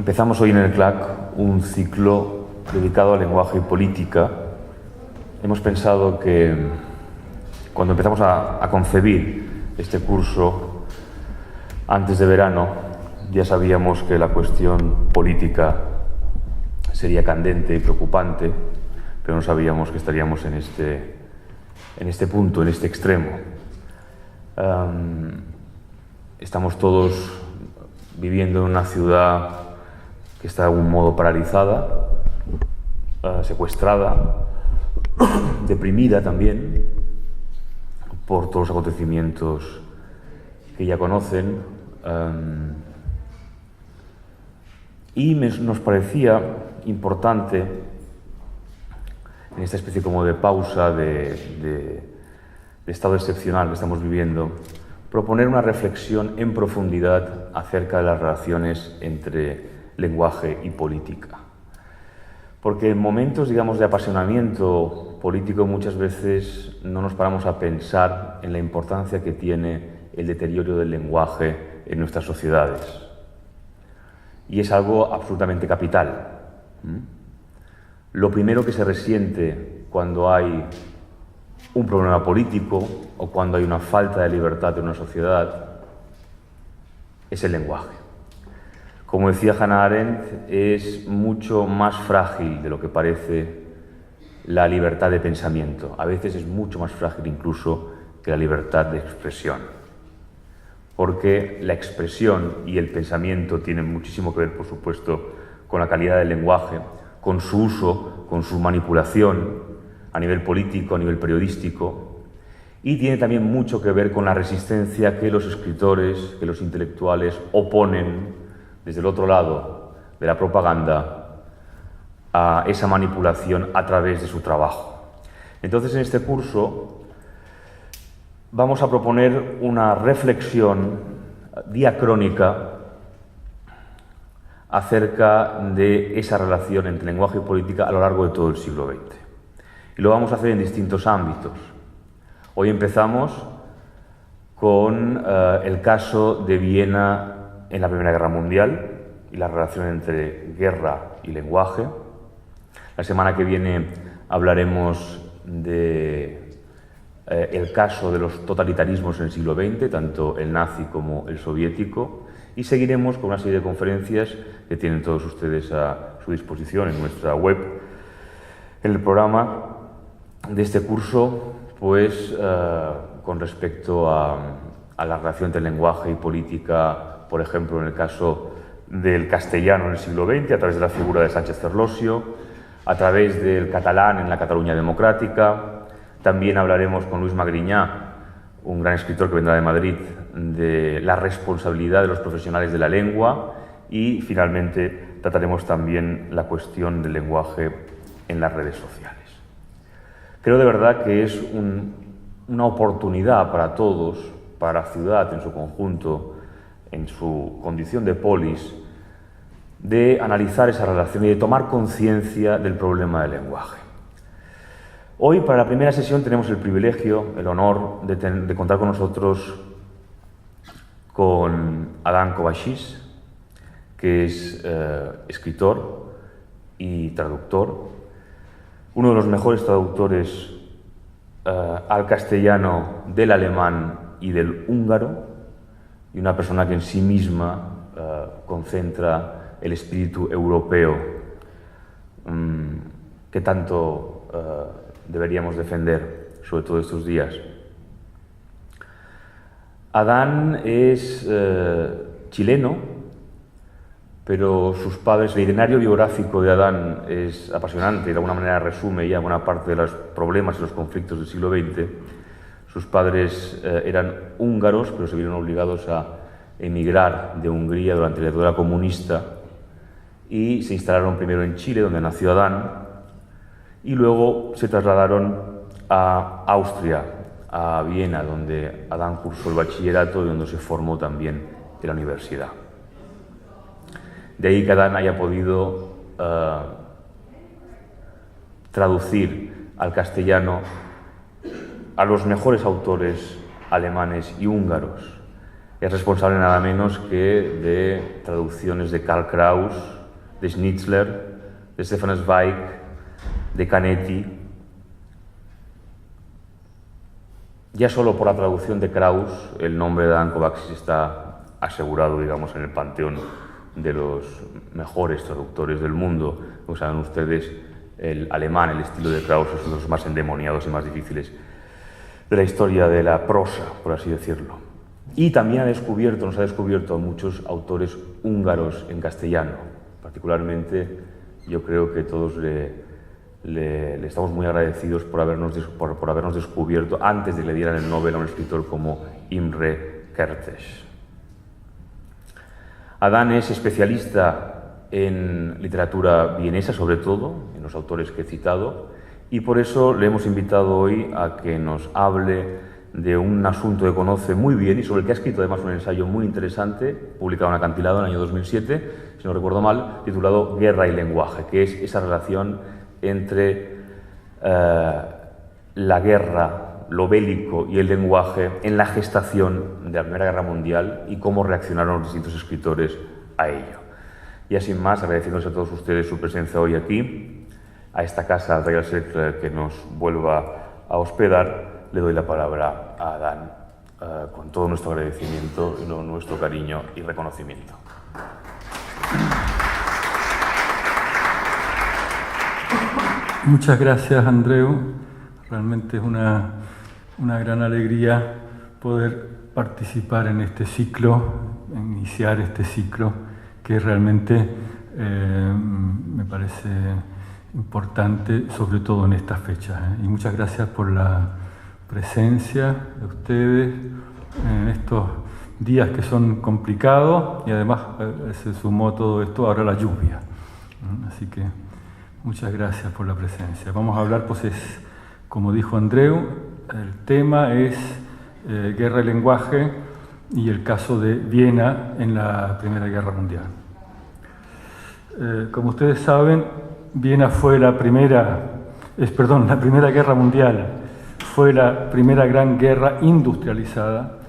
Empezamos hoy en el CLAC un ciclo dedicado al lenguaje y política. Hemos pensado que cuando empezamos a concebir este curso antes de verano, ya sabíamos que la cuestión política sería candente y preocupante, pero no sabíamos que estaríamos en este punto, en este extremo. Estamos todos viviendo en una ciudad que está de algún modo paralizada, secuestrada, deprimida también por todos los acontecimientos que ya conocen. Y nos parecía importante, en esta especie como de pausa, de estado excepcional que estamos viviendo, proponer una reflexión en profundidad acerca de las relaciones entre lenguaje y política. Porque en momentos, digamos, de apasionamiento político muchas veces no nos paramos a pensar en la importancia que tiene el deterioro del lenguaje en nuestras sociedades. Y es algo absolutamente capital. Lo primero que se resiente cuando hay un problema político o cuando hay una falta de libertad en una sociedad es el lenguaje. Como decía Hannah Arendt, es mucho más frágil de lo que parece la libertad de pensamiento. A veces es mucho más frágil incluso que la libertad de expresión. Porque la expresión y el pensamiento tienen muchísimo que ver, por supuesto, con la calidad del lenguaje, con su uso, con su manipulación a nivel político, a nivel periodístico, y tiene también mucho que ver con la resistencia que los escritores, que los intelectuales oponen desde el otro lado de la propaganda a esa manipulación a través de su trabajo. Entonces, en este curso vamos a proponer una reflexión diacrónica acerca de esa relación entre lenguaje y política a lo largo de todo el siglo XX. Y lo vamos a hacer en distintos ámbitos. Hoy empezamos con el caso de Viena en la Primera Guerra Mundial y la relación entre guerra y lenguaje. La semana que viene hablaremos de el caso de los totalitarismos en el siglo XX, tanto el nazi como el soviético, y seguiremos con una serie de conferencias que tienen todos ustedes a su disposición en nuestra web. En el programa de este curso, pues, con respecto a la relación entre lenguaje y política, por ejemplo, en el caso del castellano en el siglo XX, a través de la figura de Sánchez Ferlosio, a través del catalán en la Cataluña democrática. También hablaremos con Luis Magriñá, un gran escritor que vendrá de Madrid, de la responsabilidad de los profesionales de la lengua, y finalmente trataremos también la cuestión del lenguaje en las redes sociales. Creo de verdad que es una oportunidad para todos, para la ciudad en su conjunto, en su condición de polis, de analizar esa relación y de tomar conciencia del problema del lenguaje. Hoy, para la primera sesión, tenemos el privilegio, el honor de contar con nosotros con Adán Kovachis, que es escritor y traductor, uno de los mejores traductores al castellano del alemán y del húngaro, y una persona que en sí misma concentra el espíritu europeo que tanto deberíamos defender, sobre todo estos días. Adán es chileno, pero sus padres, el itinerario biográfico de Adán es apasionante y de alguna manera resume ya buena parte de los problemas y los conflictos del siglo XX. Sus padres eran húngaros, pero se vieron obligados a emigrar de Hungría durante la dictadura comunista y se instalaron primero en Chile, donde nació Adán, y luego se trasladaron a Austria, a Viena, donde Adán cursó el bachillerato y donde se formó también en la universidad. De ahí que Adán haya podido traducir al castellano a los mejores autores alemanes y húngaros. Es responsable nada menos que de traducciones de Karl Kraus, de Schnitzler, de Stefan Zweig, de Canetti. Ya solo por la traducción de Krauss, el nombre de Adán Kovács está asegurado, digamos, en el panteón de los mejores traductores del mundo. Como saben ustedes, el alemán, el estilo de Krauss, es uno de los más endemoniados y más difíciles de la historia de la prosa, por así decirlo. Y también nos ha descubierto a muchos autores húngaros en castellano. Particularmente, yo creo que todos le estamos muy agradecidos por habernos descubierto, antes de que le dieran el Nobel, a un escritor como Imre Kertész. Adán es especialista en literatura vienesa, sobre todo, en los autores que he citado, y por eso le hemos invitado hoy a que nos hable de un asunto que conoce muy bien y sobre el que ha escrito además un ensayo muy interesante, publicado en Acantilado en el año 2007, si no recuerdo mal, titulado Guerra y lenguaje, que es esa relación entre la guerra, lo bélico y el lenguaje en la gestación de la Primera Guerra Mundial y cómo reaccionaron los distintos escritores a ello. Y así más, agradeciéndose a todos ustedes su presencia hoy aquí, a esta casa, al Royal Circle, que nos vuelva a hospedar, le doy la palabra a Adán con todo nuestro agradecimiento, nuestro cariño y reconocimiento. Muchas gracias, Andreu. Realmente es una gran alegría poder participar en este ciclo, iniciar este ciclo, que realmente me parece importante, sobre todo en estas fechas. Y muchas gracias por la presencia de ustedes en estos días que son complicados y además se sumó todo esto ahora la lluvia. Así que muchas gracias por la presencia. Vamos a hablar, pues como dijo Andreu, el tema es guerra y lenguaje y el caso de Viena en la Primera Guerra Mundial. Como ustedes saben, Viena fue la Primera Guerra Mundial fue la primera gran guerra industrializada,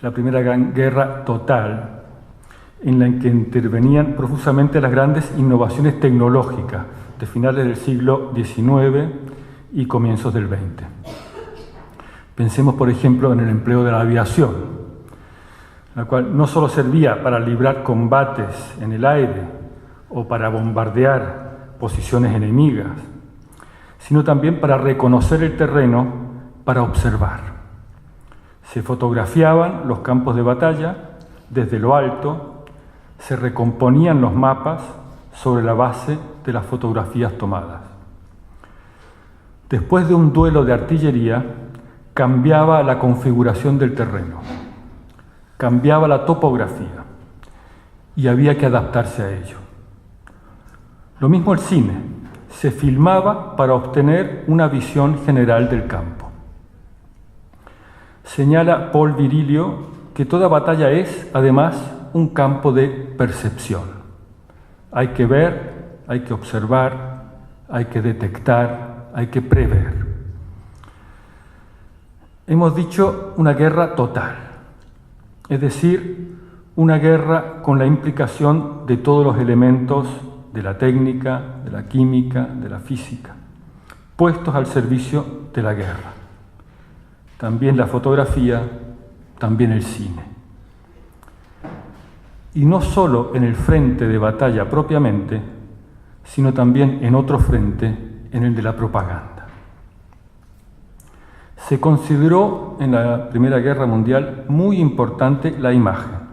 la primera gran guerra total, en la que intervenían profusamente las grandes innovaciones tecnológicas de finales del siglo XIX y comienzos del XX. Pensemos, por ejemplo, en el empleo de la aviación, la cual no solo servía para librar combates en el aire o para bombardear posiciones enemigas, sino también para reconocer el terreno, para observar. Se fotografiaban los campos de batalla desde lo alto, se recomponían los mapas sobre la base de las fotografías tomadas. Después de un duelo de artillería, cambiaba la configuración del terreno, cambiaba la topografía y había que adaptarse a ello. Lo mismo el cine, se filmaba para obtener una visión general del campo. Señala Paul Virilio que toda batalla es, además, un campo de percepción. Hay que ver, hay que observar, hay que detectar, hay que prever. Hemos dicho una guerra total, es decir, una guerra con la implicación de todos los elementos de la técnica, de la química, de la física, puestos al servicio de la guerra. También la fotografía, también el cine. Y no solo en el frente de batalla propiamente, sino también en otro frente, en el de la propaganda. Se consideró en la Primera Guerra Mundial muy importante la imagen.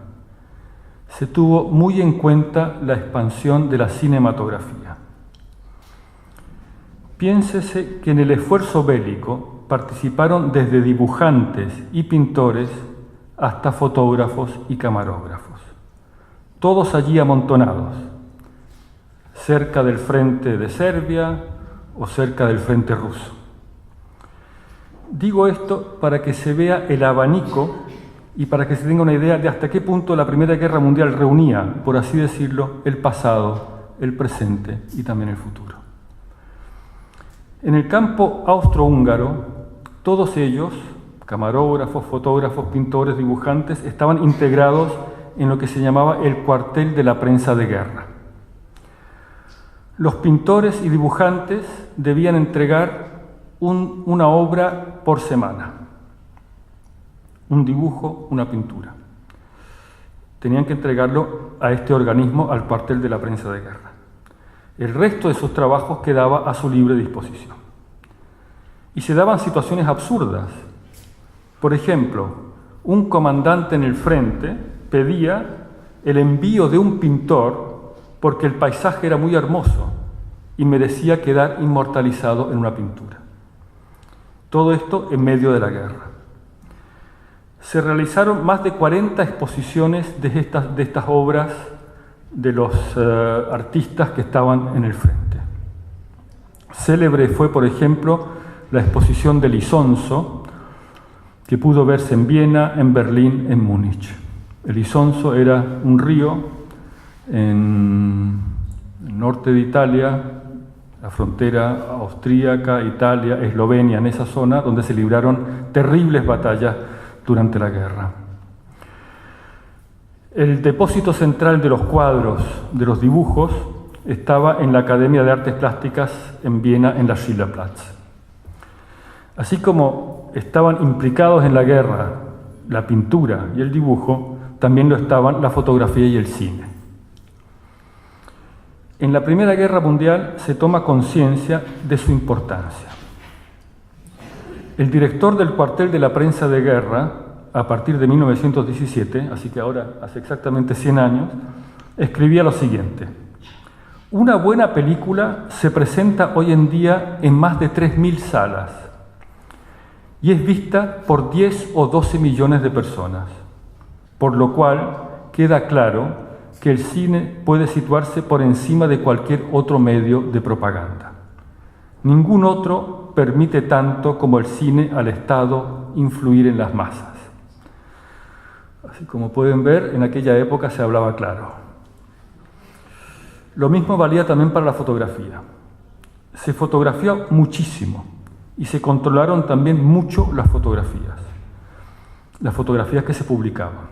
Se tuvo muy en cuenta la expansión de la cinematografía. Piénsese que en el esfuerzo bélico participaron desde dibujantes y pintores hasta fotógrafos y camarógrafos, todos allí amontonados, cerca del frente de Serbia o cerca del frente ruso. Digo esto para que se vea el abanico y para que se tenga una idea de hasta qué punto la Primera Guerra Mundial reunía, por así decirlo, el pasado, el presente y también el futuro. En el campo austrohúngaro, todos ellos, camarógrafos, fotógrafos, pintores, dibujantes, estaban integrados en lo que se llamaba el cuartel de la prensa de guerra. los pintores y dibujantes debían entregar una obra por semana, un dibujo, una pintura. Tenían que entregarlo a este organismo, al cuartel de la prensa de guerra. El resto de sus trabajos quedaba a su libre disposición. Y se daban situaciones absurdas. Por ejemplo, un comandante en el frente pedía el envío de un pintor porque el paisaje era muy hermoso y merecía quedar inmortalizado en una pintura. Todo esto en medio de la guerra. Se realizaron más de 40 exposiciones de estas obras de los artistas que estaban en el frente. Célebre fue, por ejemplo, la exposición del Isonzo, que pudo verse en Viena, en Berlín, en Múnich. El Isonzo era un río en el norte de Italia, la frontera austríaca, Italia, Eslovenia, en esa zona donde se libraron terribles batallas durante la guerra. El depósito central de los cuadros, de los dibujos, estaba en la Academia de Artes Plásticas en Viena, en la Schillerplatz. Así como estaban implicados en la guerra la pintura y el dibujo, también lo estaban la fotografía y el cine. En la Primera Guerra Mundial se toma conciencia de su importancia. El director del cuartel de la prensa de guerra, a partir de 1917, así que ahora hace exactamente 100 años, escribía lo siguiente: una buena película se presenta hoy en día en más de 3.000 salas y es vista por 10 o 12 millones de personas, por lo cual queda claro que el cine puede situarse por encima de cualquier otro medio de propaganda. Ningún otro permite tanto como el cine al Estado influir en las masas. Así como pueden ver, en aquella época se hablaba claro. Lo mismo valía también para la fotografía. Se fotografió muchísimo y se controlaron también mucho las fotografías que se publicaban.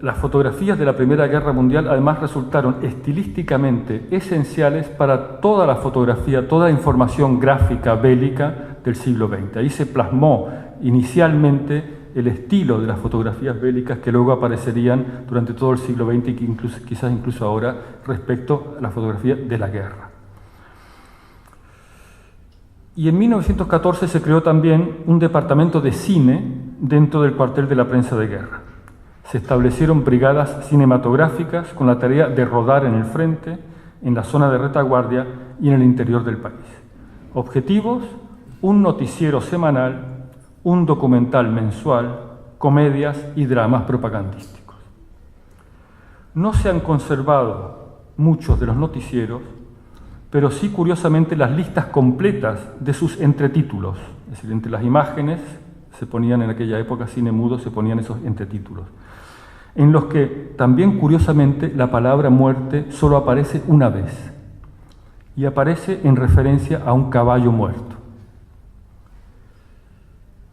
Las fotografías de la Primera Guerra Mundial además resultaron estilísticamente esenciales para toda la fotografía, toda la información gráfica bélica del siglo XX. Ahí se plasmó inicialmente el estilo de las fotografías bélicas que luego aparecerían durante todo el siglo XX y que quizás incluso ahora respecto a la fotografía de la guerra. Y en 1914 se creó también un departamento de cine dentro del cuartel de la prensa de guerra. Se establecieron brigadas cinematográficas con la tarea de rodar en el frente, en la zona de retaguardia y en el interior del país. Objetivos: un noticiero semanal, un documental mensual, comedias y dramas propagandísticos. No se han conservado muchos de los noticieros, pero sí curiosamente las listas completas de sus entretítulos. Es decir, entre las imágenes se ponían en aquella época, cine mudo, se ponían esos entretítulos, en los que también curiosamente la palabra muerte solo aparece una vez, y aparece en referencia a un caballo muerto.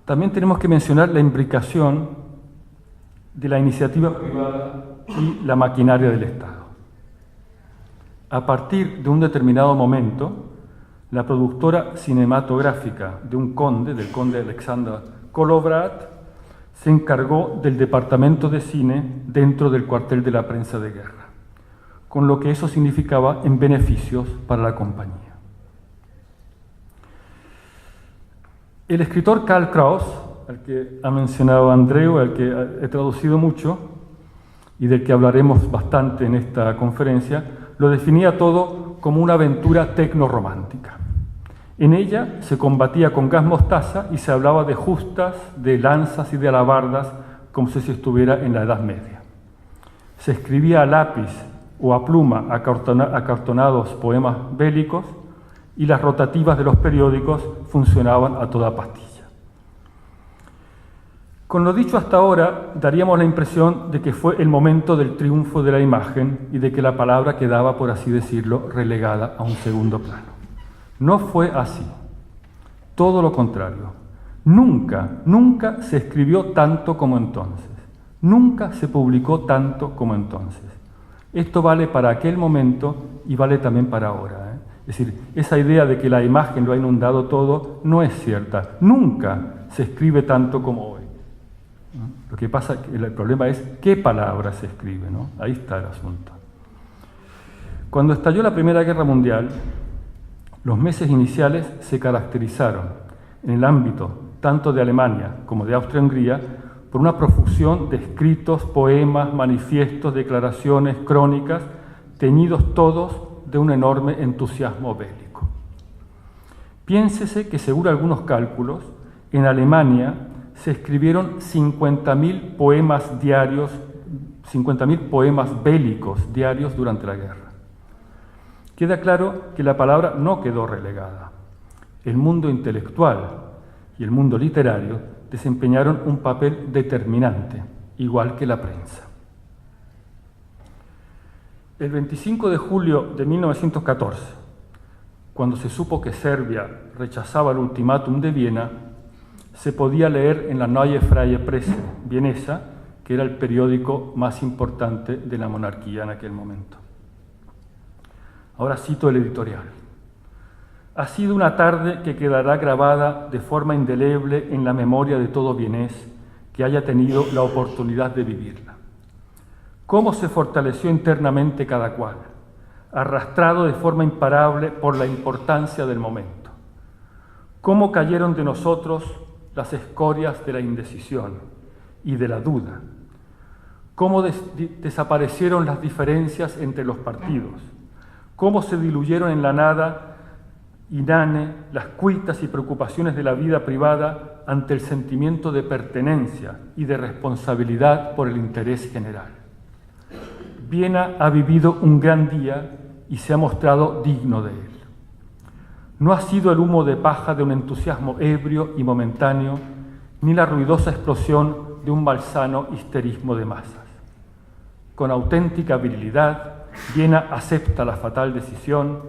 También tenemos que mencionar la imbricación de la iniciativa privada y la maquinaria del Estado. A partir de un determinado momento, la productora cinematográfica del conde Alexander Kolovrat, se encargó del departamento de cine dentro del cuartel de la prensa de guerra, con lo que eso significaba en beneficios para la compañía. El escritor Karl Kraus, al que ha mencionado Andreu, al que he traducido mucho y del que hablaremos bastante en esta conferencia, lo definía todo como una aventura tecnoromántica. En ella se combatía con gas mostaza y se hablaba de justas, de lanzas y de alabardas, como si se estuviera en la Edad Media. Se escribía a lápiz o a pluma acartonados poemas bélicos y las rotativas de los periódicos funcionaban a toda pastilla. Con lo dicho hasta ahora, daríamos la impresión de que fue el momento del triunfo de la imagen y de que la palabra quedaba, por así decirlo, relegada a un segundo plano. No fue así. Todo lo contrario. Nunca se escribió tanto como entonces. Nunca se publicó tanto como entonces. Esto vale para aquel momento y vale también para ahora. Es decir, esa idea de que la imagen lo ha inundado todo no es cierta. Nunca se escribe tanto como hoy. Lo que pasa, el problema es qué palabras se escriben, ¿no? Ahí está el asunto. Cuando estalló la Primera Guerra Mundial, los meses iniciales se caracterizaron en el ámbito tanto de Alemania como de Austria-Hungría por una profusión de escritos, poemas, manifiestos, declaraciones, crónicas, teñidos todos de un enorme entusiasmo bélico. Piénsese que, según algunos cálculos, en Alemania se escribieron 50.000 poemas diarios, 50.000 poemas bélicos diarios durante la guerra. Queda claro que la palabra no quedó relegada. El mundo intelectual y el mundo literario desempeñaron un papel determinante, igual que la prensa. El 25 de julio de 1914, cuando se supo que Serbia rechazaba el ultimátum de Viena, se podía leer en la Neue Freie Presse vienesa, que era el periódico más importante de la monarquía en aquel momento. Ahora cito el editorial. Ha sido una tarde que quedará grabada de forma indeleble en la memoria de todo vienés que haya tenido la oportunidad de vivirla. Cómo se fortaleció internamente cada cual, arrastrado de forma imparable por la importancia del momento. Cómo cayeron de nosotros las escorias de la indecisión y de la duda. Cómo desaparecieron las diferencias entre los partidos. Cómo se diluyeron en la nada inane las cuitas y preocupaciones de la vida privada ante el sentimiento de pertenencia y de responsabilidad por el interés general. Viena ha vivido un gran día y se ha mostrado digno de él. No ha sido el humo de paja de un entusiasmo ebrio y momentáneo, ni la ruidosa explosión de un malsano histerismo de masas. Con auténtica virilidad, Viena acepta la fatal decisión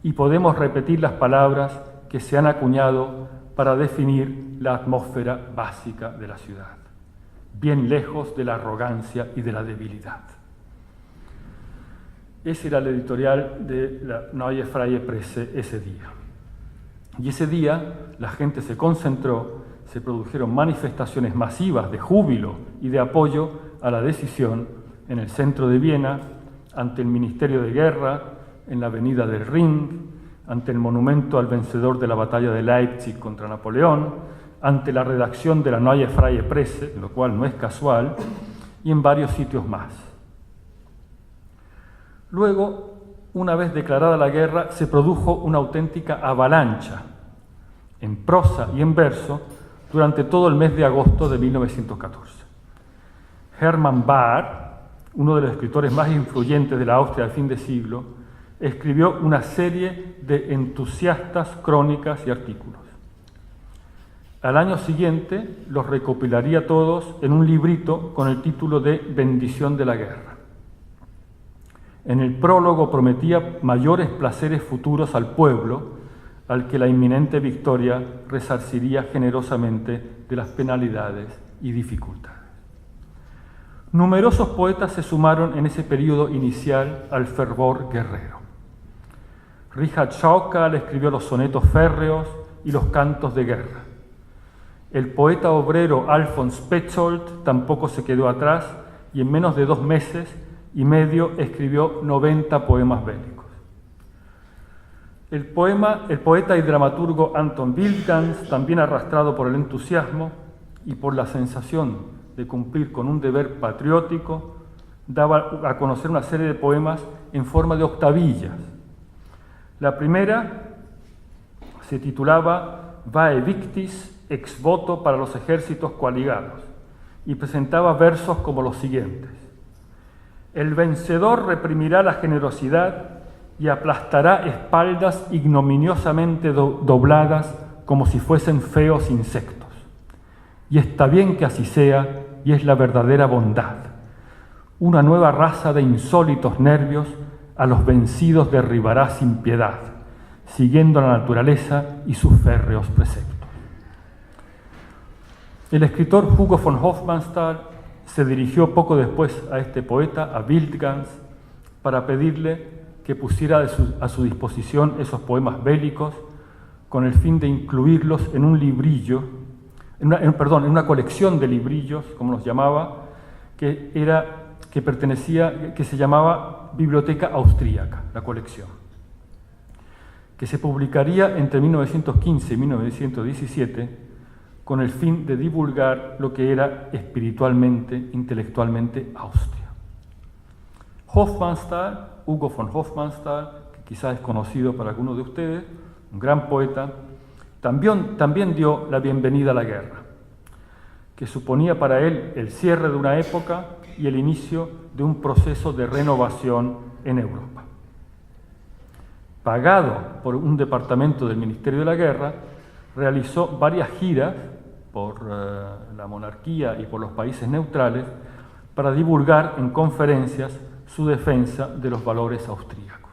y podemos repetir las palabras que se han acuñado para definir la atmósfera básica de la ciudad, bien lejos de la arrogancia y de la debilidad. Ese era el editorial de la Neue Freie Presse ese día. Y ese día la gente se concentró, se produjeron manifestaciones masivas de júbilo y de apoyo a la decisión en el centro de Viena, ante el Ministerio de Guerra, en la avenida del Ring, ante el monumento al vencedor de la batalla de Leipzig contra Napoleón, ante la redacción de la Neue Freie Presse, lo cual no es casual, y en varios sitios más. Luego, una vez declarada la guerra, se produjo una auténtica avalancha, en prosa y en verso, durante todo el mes de agosto de 1914. Hermann Bahr, uno de los escritores más influyentes de la Austria del fin de siglo, escribió una serie de entusiastas crónicas y artículos. Al año siguiente los recopilaría todos en un librito con el título de Bendición de la guerra. En el prólogo prometía mayores placeres futuros al pueblo, al que la inminente victoria resarciría generosamente de las penalidades y dificultades. Numerosos poetas se sumaron en ese periodo inicial al fervor guerrero. Richard Schaukahl escribió los sonetos férreos y los cantos de guerra. El poeta obrero Alfons Petzold tampoco se quedó atrás y en menos de 2 meses y medio escribió 90 poemas bélicos. El poeta y dramaturgo Anton Wildgans, también arrastrado por el entusiasmo y por la sensación de cumplir con un deber patriótico, daba a conocer una serie de poemas en forma de octavillas. La primera se titulaba Vae Victis ex voto para los ejércitos coaligados y presentaba versos como los siguientes: el vencedor reprimirá la generosidad y aplastará espaldas ignominiosamente dobladas como si fuesen feos insectos. Y está bien que así sea, y es la verdadera bondad. Una nueva raza de insólitos nervios a los vencidos derribará sin piedad, siguiendo la naturaleza y sus férreos preceptos. El escritor Hugo von Hofmannsthal se dirigió poco después a este poeta, a Wildgans, para pedirle que pusiera a su disposición esos poemas bélicos con el fin de incluirlos en un librillo, en una colección de librillos, como los llamaba, que se llamaba Biblioteca Austríaca, la colección, que se publicaría entre 1915 y 1917 con el fin de divulgar lo que era espiritualmente, intelectualmente Austria. Hofmannsthal, Hugo von Hofmannsthal, que quizás es conocido para algunos de ustedes, un gran poeta, también dio la bienvenida a la guerra, que suponía para él el cierre de una época y el inicio de un proceso de renovación en Europa. Pagado por un departamento del Ministerio de la Guerra, realizó varias giras por la monarquía y por los países neutrales para divulgar en conferencias su defensa de los valores austríacos.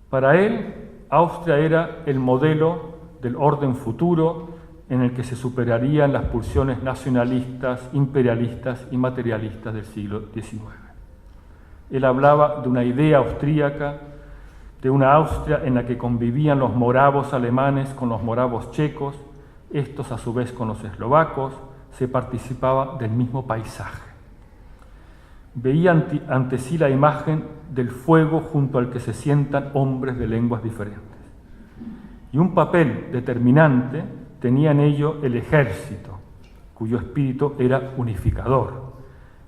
Para él, Austria era el modelo del orden futuro en el que se superarían las pulsiones nacionalistas, imperialistas y materialistas del siglo XIX. Él hablaba de una idea austríaca, de una Austria en la que convivían los moravos alemanes con los moravos checos, estos a su vez con los eslovacos, se participaba del mismo paisaje. Veía ante sí la imagen del fuego junto al que se sientan hombres de lenguas diferentes. Y un papel determinante tenía en ello el ejército, cuyo espíritu era unificador,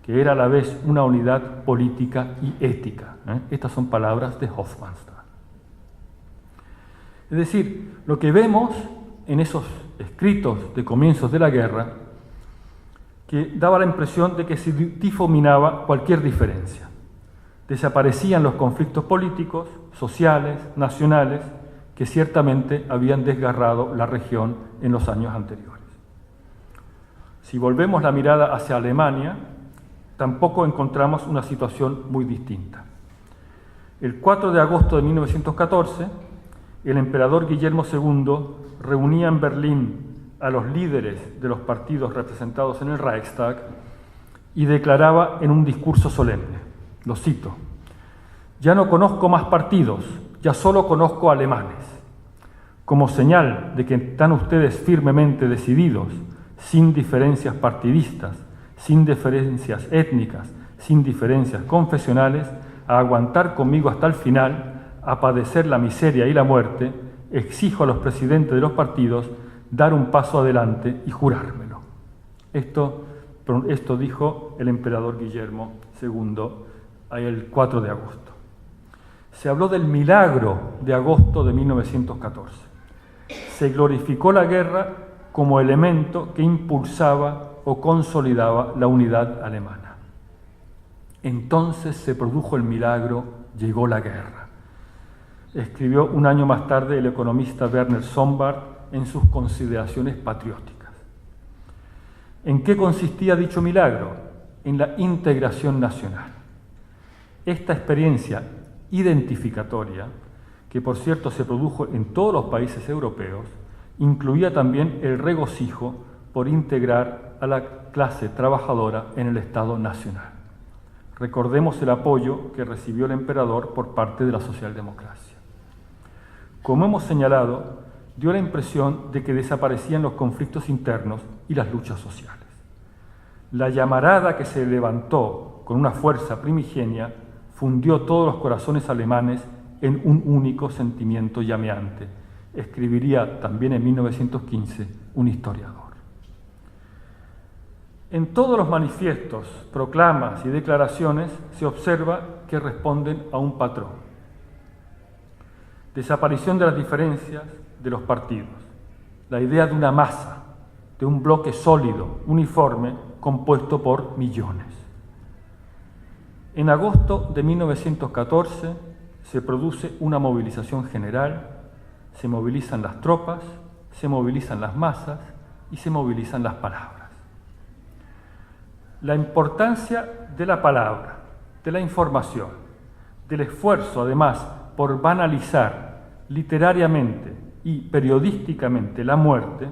que era a la vez una unidad política y ética. Estas son palabras de Hofmannsthal. Es decir, lo que vemos en esos escritos de comienzos de la guerra, que daba la impresión de que se difuminaba cualquier diferencia. Desaparecían los conflictos políticos, sociales, nacionales, que ciertamente habían desgarrado la región en los años anteriores. Si volvemos la mirada hacia Alemania, tampoco encontramos una situación muy distinta. El 4 de agosto de 1914, el emperador Guillermo II reunía en Berlín a los líderes de los partidos representados en el Reichstag y declaraba en un discurso solemne, lo cito: «Ya no conozco más partidos, ya solo conozco alemanes. Como señal de que están ustedes firmemente decididos, sin diferencias partidistas, sin diferencias étnicas, sin diferencias confesionales, a aguantar conmigo hasta el final, a padecer la miseria y la muerte, exijo a los presidentes de los partidos dar un paso adelante y jurármelo». Esto dijo el emperador Guillermo II el 4 de agosto. Se habló del milagro de agosto de 1914. Se glorificó la guerra como elemento que impulsaba o consolidaba la unidad alemana. Entonces se produjo el milagro, llegó la guerra. Escribió un año más tarde el economista Werner Sombart en sus consideraciones patrióticas. ¿En qué consistía dicho milagro? En la integración nacional. Esta experiencia identificatoria, que por cierto se produjo en todos los países europeos, incluía también el regocijo por integrar a la clase trabajadora en el Estado nacional. Recordemos el apoyo que recibió el emperador por parte de la socialdemocracia. Como hemos señalado, dio la impresión de que desaparecían los conflictos internos y las luchas sociales. La llamarada que se levantó con una fuerza primigenia fundió todos los corazones alemanes en un único sentimiento llameante, escribiría también en 1915 un historiador. En todos los manifiestos, proclamas y declaraciones se observa que responden a un patrón. Desaparición de las diferencias de los partidos, la idea de una masa, de un bloque sólido, uniforme, compuesto por millones. En agosto de 1914 se produce una movilización general, se movilizan las tropas, se movilizan las masas y se movilizan las palabras. La importancia de la palabra, de la información, del esfuerzo además por banalizar literariamente y periodísticamente la muerte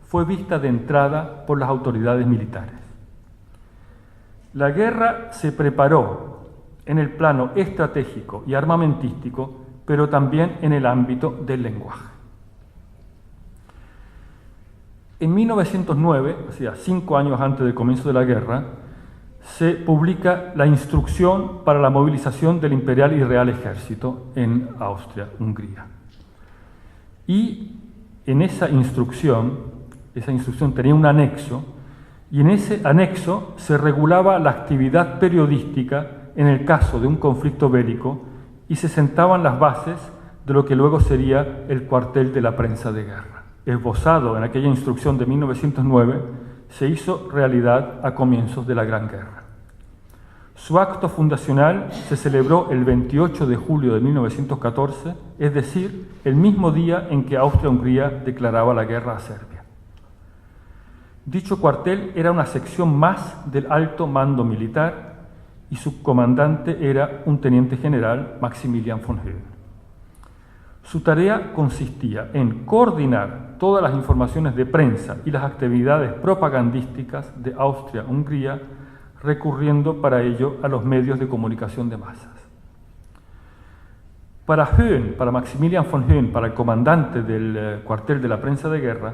fue vista de entrada por las autoridades militares. La guerra se preparó en el plano estratégico y armamentístico, pero también en el ámbito del lenguaje. En 1909, o sea, 5 años antes del comienzo de la guerra, se publica la instrucción para la movilización del Imperial y Real Ejército en Austria-Hungría. Y en esa instrucción tenía un anexo, y en ese anexo se regulaba la actividad periodística en el caso de un conflicto bélico y se sentaban las bases de lo que luego sería el cuartel de la prensa de guerra. Esbozado en aquella instrucción de 1909, se hizo realidad a comienzos de la Gran Guerra. Su acto fundacional se celebró el 28 de julio de 1914, es decir, el mismo día en que Austria-Hungría declaraba la guerra a Serbia. Dicho cuartel era una sección más del alto mando militar y su comandante era un teniente general, Maximilian von Höhen. Su tarea consistía en coordinar todas las informaciones de prensa y las actividades propagandísticas de Austria-Hungría, recurriendo para ello a los medios de comunicación de masas. Para Höhen, para Maximilian von Höhen, para el comandante del cuartel de la prensa de guerra,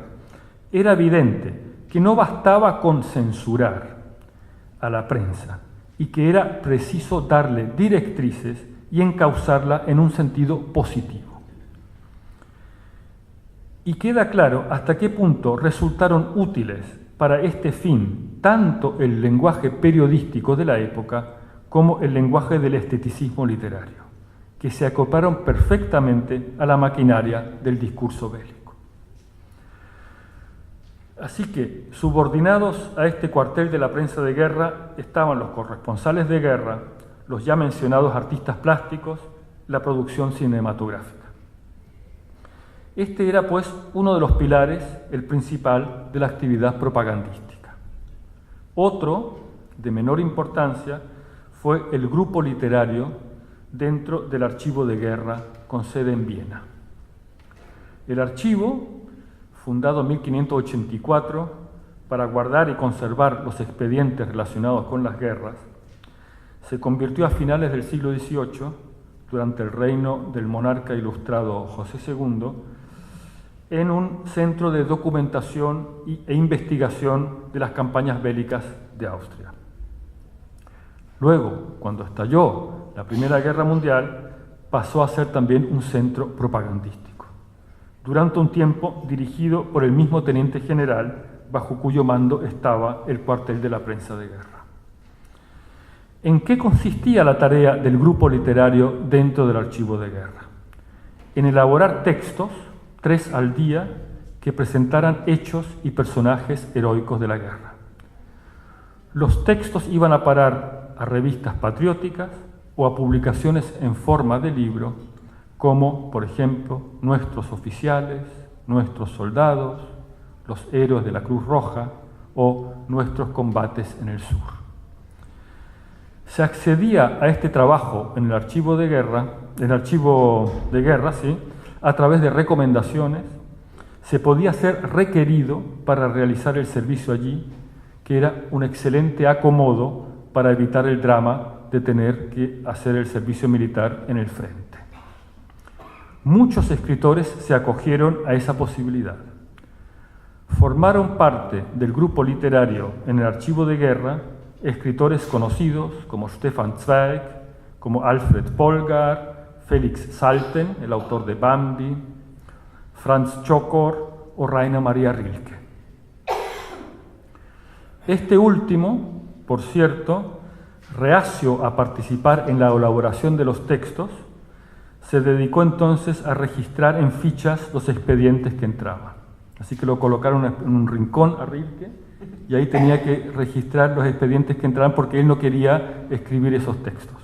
era evidente que no bastaba con censurar a la prensa y que era preciso darle directrices y encauzarla en un sentido positivo. Y queda claro hasta qué punto resultaron útiles para este fin tanto el lenguaje periodístico de la época como el lenguaje del esteticismo literario, que se acoplaron perfectamente a la maquinaria del discurso bélico. Así que, subordinados a este cuartel de la prensa de guerra, estaban los corresponsales de guerra, los ya mencionados artistas plásticos, la producción cinematográfica. Este era, pues, uno de los pilares, el principal, de la actividad propagandística. Otro, de menor importancia, fue el grupo literario dentro del archivo de guerra con sede en Viena. El archivo, fundado en 1584 para guardar y conservar los expedientes relacionados con las guerras, se convirtió a finales del siglo XVIII, durante el reino del monarca ilustrado José II, en un centro de documentación e investigación de las campañas bélicas de Austria. Luego, cuando estalló la Primera Guerra Mundial, pasó a ser también un centro propagandístico, durante un tiempo dirigido por el mismo teniente general, bajo cuyo mando estaba el cuartel de la prensa de guerra. ¿En qué consistía la tarea del grupo literario dentro del archivo de guerra? En elaborar textos, 3 al día, que presentaran hechos y personajes heroicos de la guerra. Los textos iban a parar a revistas patrióticas o a publicaciones en forma de libro, como, por ejemplo, Nuestros oficiales, Nuestros soldados, Los héroes de la Cruz Roja o Nuestros combates en el sur. Se accedía a este trabajo en el archivo de guerra, a través de recomendaciones. Se podía ser requerido para realizar el servicio allí, que era un excelente acomodo para evitar el drama de tener que hacer el servicio militar en el frente. Muchos escritores se acogieron a esa posibilidad. Formaron parte del grupo literario en el archivo de guerra escritores conocidos como Stefan Zweig, como Alfred Polgar, Felix Salten, el autor de Bambi, Franz Chokor o Rainer Maria Rilke. Este último, por cierto, reacio a participar en la elaboración de los textos, se dedicó entonces a registrar en fichas los expedientes que entraban. Así que lo colocaron en un rincón a Rilke y ahí tenía que registrar los expedientes que entraban porque él no quería escribir esos textos.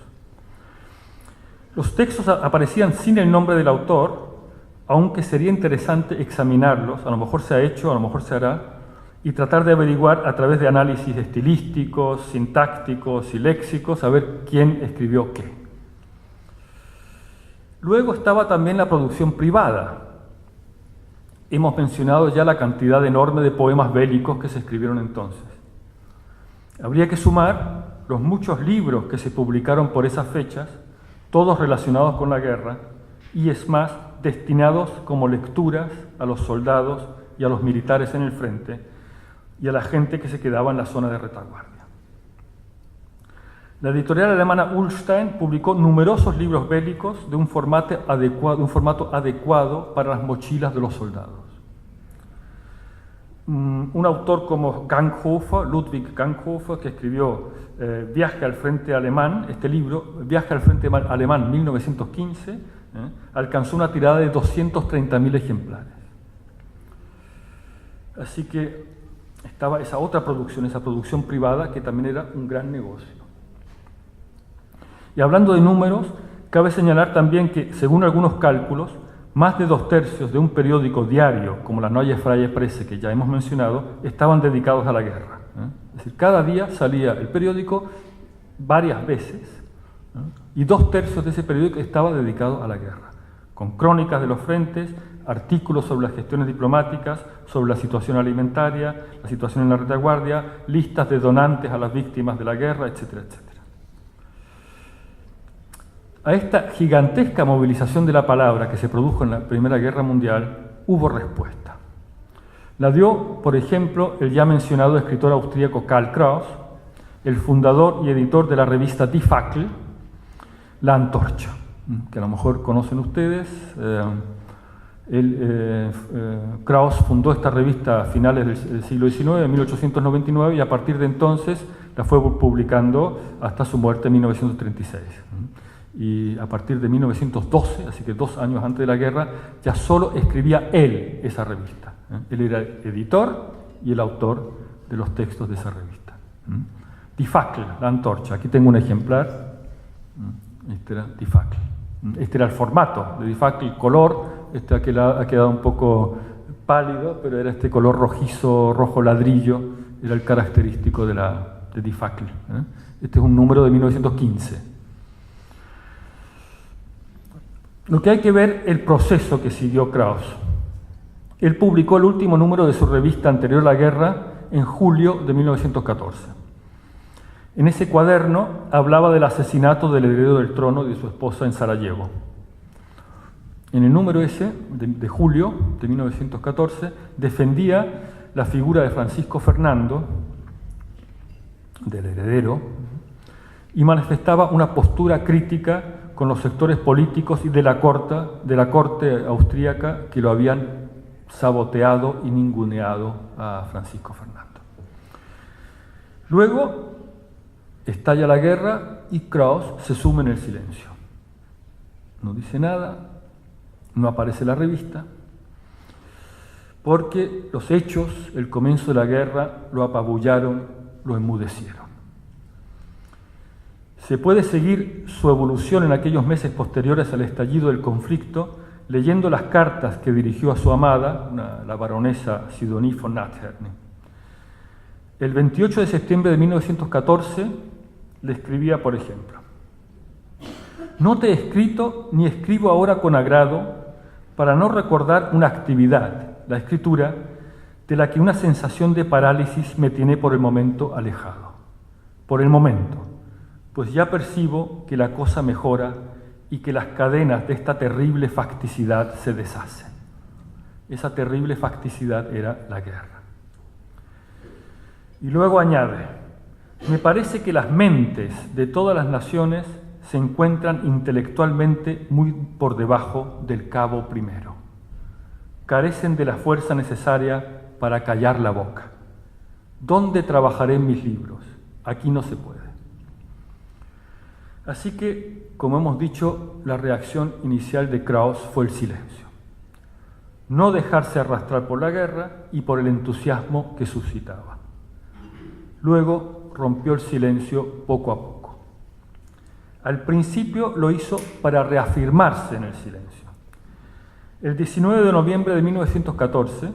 Los textos aparecían sin el nombre del autor, aunque sería interesante examinarlos, a lo mejor se ha hecho, a lo mejor se hará, y tratar de averiguar a través de análisis estilísticos, sintácticos y léxicos, a ver quién escribió qué. Luego estaba también la producción privada. Hemos mencionado ya la cantidad enorme de poemas bélicos que se escribieron entonces. Habría que sumar los muchos libros que se publicaron por esas fechas, todos relacionados con la guerra, y es más, destinados como lecturas a los soldados y a los militares en el frente y a la gente que se quedaba en la zona de retaguardia. La editorial alemana Ullstein publicó numerosos libros bélicos de un formato adecuado para las mochilas de los soldados. Un autor como Ganghofer, Ludwig Ganghofer, que escribió Viaje al frente alemán, este libro, Viaje al frente alemán 1915, alcanzó una tirada de 230.000 ejemplares. Así que estaba esa otra producción, esa producción privada, que también era un gran negocio. Y hablando de números, cabe señalar también que, según algunos cálculos, más de 2/3 de un periódico diario, como la Neue Freie Presse, que ya hemos mencionado, estaban dedicados a la guerra. Es decir, cada día salía el periódico varias veces, y 2/3 de ese periódico estaba dedicado a la guerra, con crónicas de los frentes, artículos sobre las gestiones diplomáticas, sobre la situación alimentaria, la situación en la retaguardia, listas de donantes a las víctimas de la guerra, etcétera, etcétera. A esta gigantesca movilización de la palabra que se produjo en la Primera Guerra Mundial hubo respuesta. La dio, por ejemplo, el ya mencionado escritor austríaco Karl Kraus, el fundador y editor de la revista Die Fackel, La Antorcha, que a lo mejor conocen ustedes. Kraus fundó esta revista a finales del siglo XIX, en 1899, y a partir de entonces la fue publicando hasta su muerte en 1936. Y a partir de 1912, así que 2 años antes de la guerra, ya solo escribía él esa revista. Él era el editor y el autor de los textos de esa revista. Die Fackel, La Antorcha. Aquí tengo un ejemplar. Este era Die Fackel. Este era el formato de Die Fackel, el color. Este ha quedado un poco pálido, pero era este color rojizo, rojo ladrillo. Era el característico de Die Fackel. Este es un número de 1915. Lo que hay que ver el proceso que siguió Kraus. Él publicó el último número de su revista anterior a la guerra en julio de 1914. En ese cuaderno hablaba del asesinato del heredero del trono de su esposa en Sarajevo. En el número ese, de julio de 1914, defendía la figura de Francisco Fernando, del heredero, y manifestaba una postura crítica con los sectores políticos y de la corte austríaca que lo habían saboteado y ninguneado a Francisco Fernando. Luego estalla la guerra y Kraus se sume en el silencio. No dice nada, no aparece la revista, porque los hechos, el comienzo de la guerra, lo apabullaron, lo enmudecieron. Se puede seguir su evolución en aquellos meses posteriores al estallido del conflicto leyendo las cartas que dirigió a su amada, la baronesa Sidonie von Natherne. El 28 de septiembre de 1914 le escribía, por ejemplo: «No te he escrito ni escribo ahora con agrado para no recordar una actividad, la escritura, de la que una sensación de parálisis me tiene por el momento alejado. Por el momento, pues ya percibo que la cosa mejora y que las cadenas de esta terrible facticidad se deshacen». Esa terrible facticidad era la guerra. Y luego añade: «Me parece que las mentes de todas las naciones se encuentran intelectualmente muy por debajo del cabo primero. Carecen de la fuerza necesaria para callar la boca. ¿Dónde trabajaré en mis libros? Aquí no se puede». Así que, como hemos dicho, la reacción inicial de Kraus fue el silencio. No dejarse arrastrar por la guerra y por el entusiasmo que suscitaba. Luego rompió el silencio poco a poco. Al principio lo hizo para reafirmarse en el silencio. El 19 de noviembre de 1914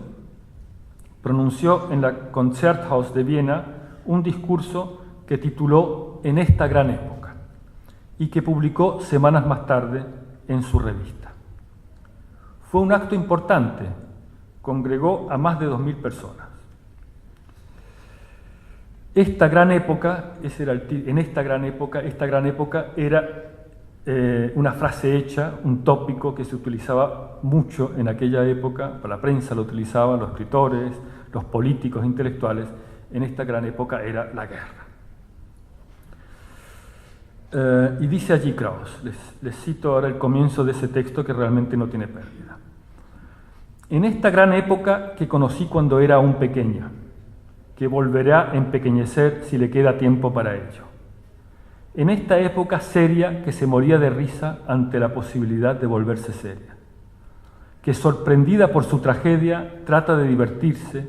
pronunció en la Konzerthaus de Viena un discurso que tituló «En esta gran época», y que publicó semanas más tarde en su revista. Fue un acto importante, congregó a más de 2.000 personas. Esta gran época, esta gran época era una frase hecha, un tópico que se utilizaba mucho en aquella época, para la prensa lo utilizaban los escritores, los políticos, intelectuales. En esta gran época era la guerra. Y dice allí Krauss, les cito ahora el comienzo de ese texto que realmente no tiene pérdida. En esta gran época que conocí cuando era aún pequeña, que volverá a empequeñecer si le queda tiempo para ello. En esta época seria que se moría de risa ante la posibilidad de volverse seria, que sorprendida por su tragedia trata de divertirse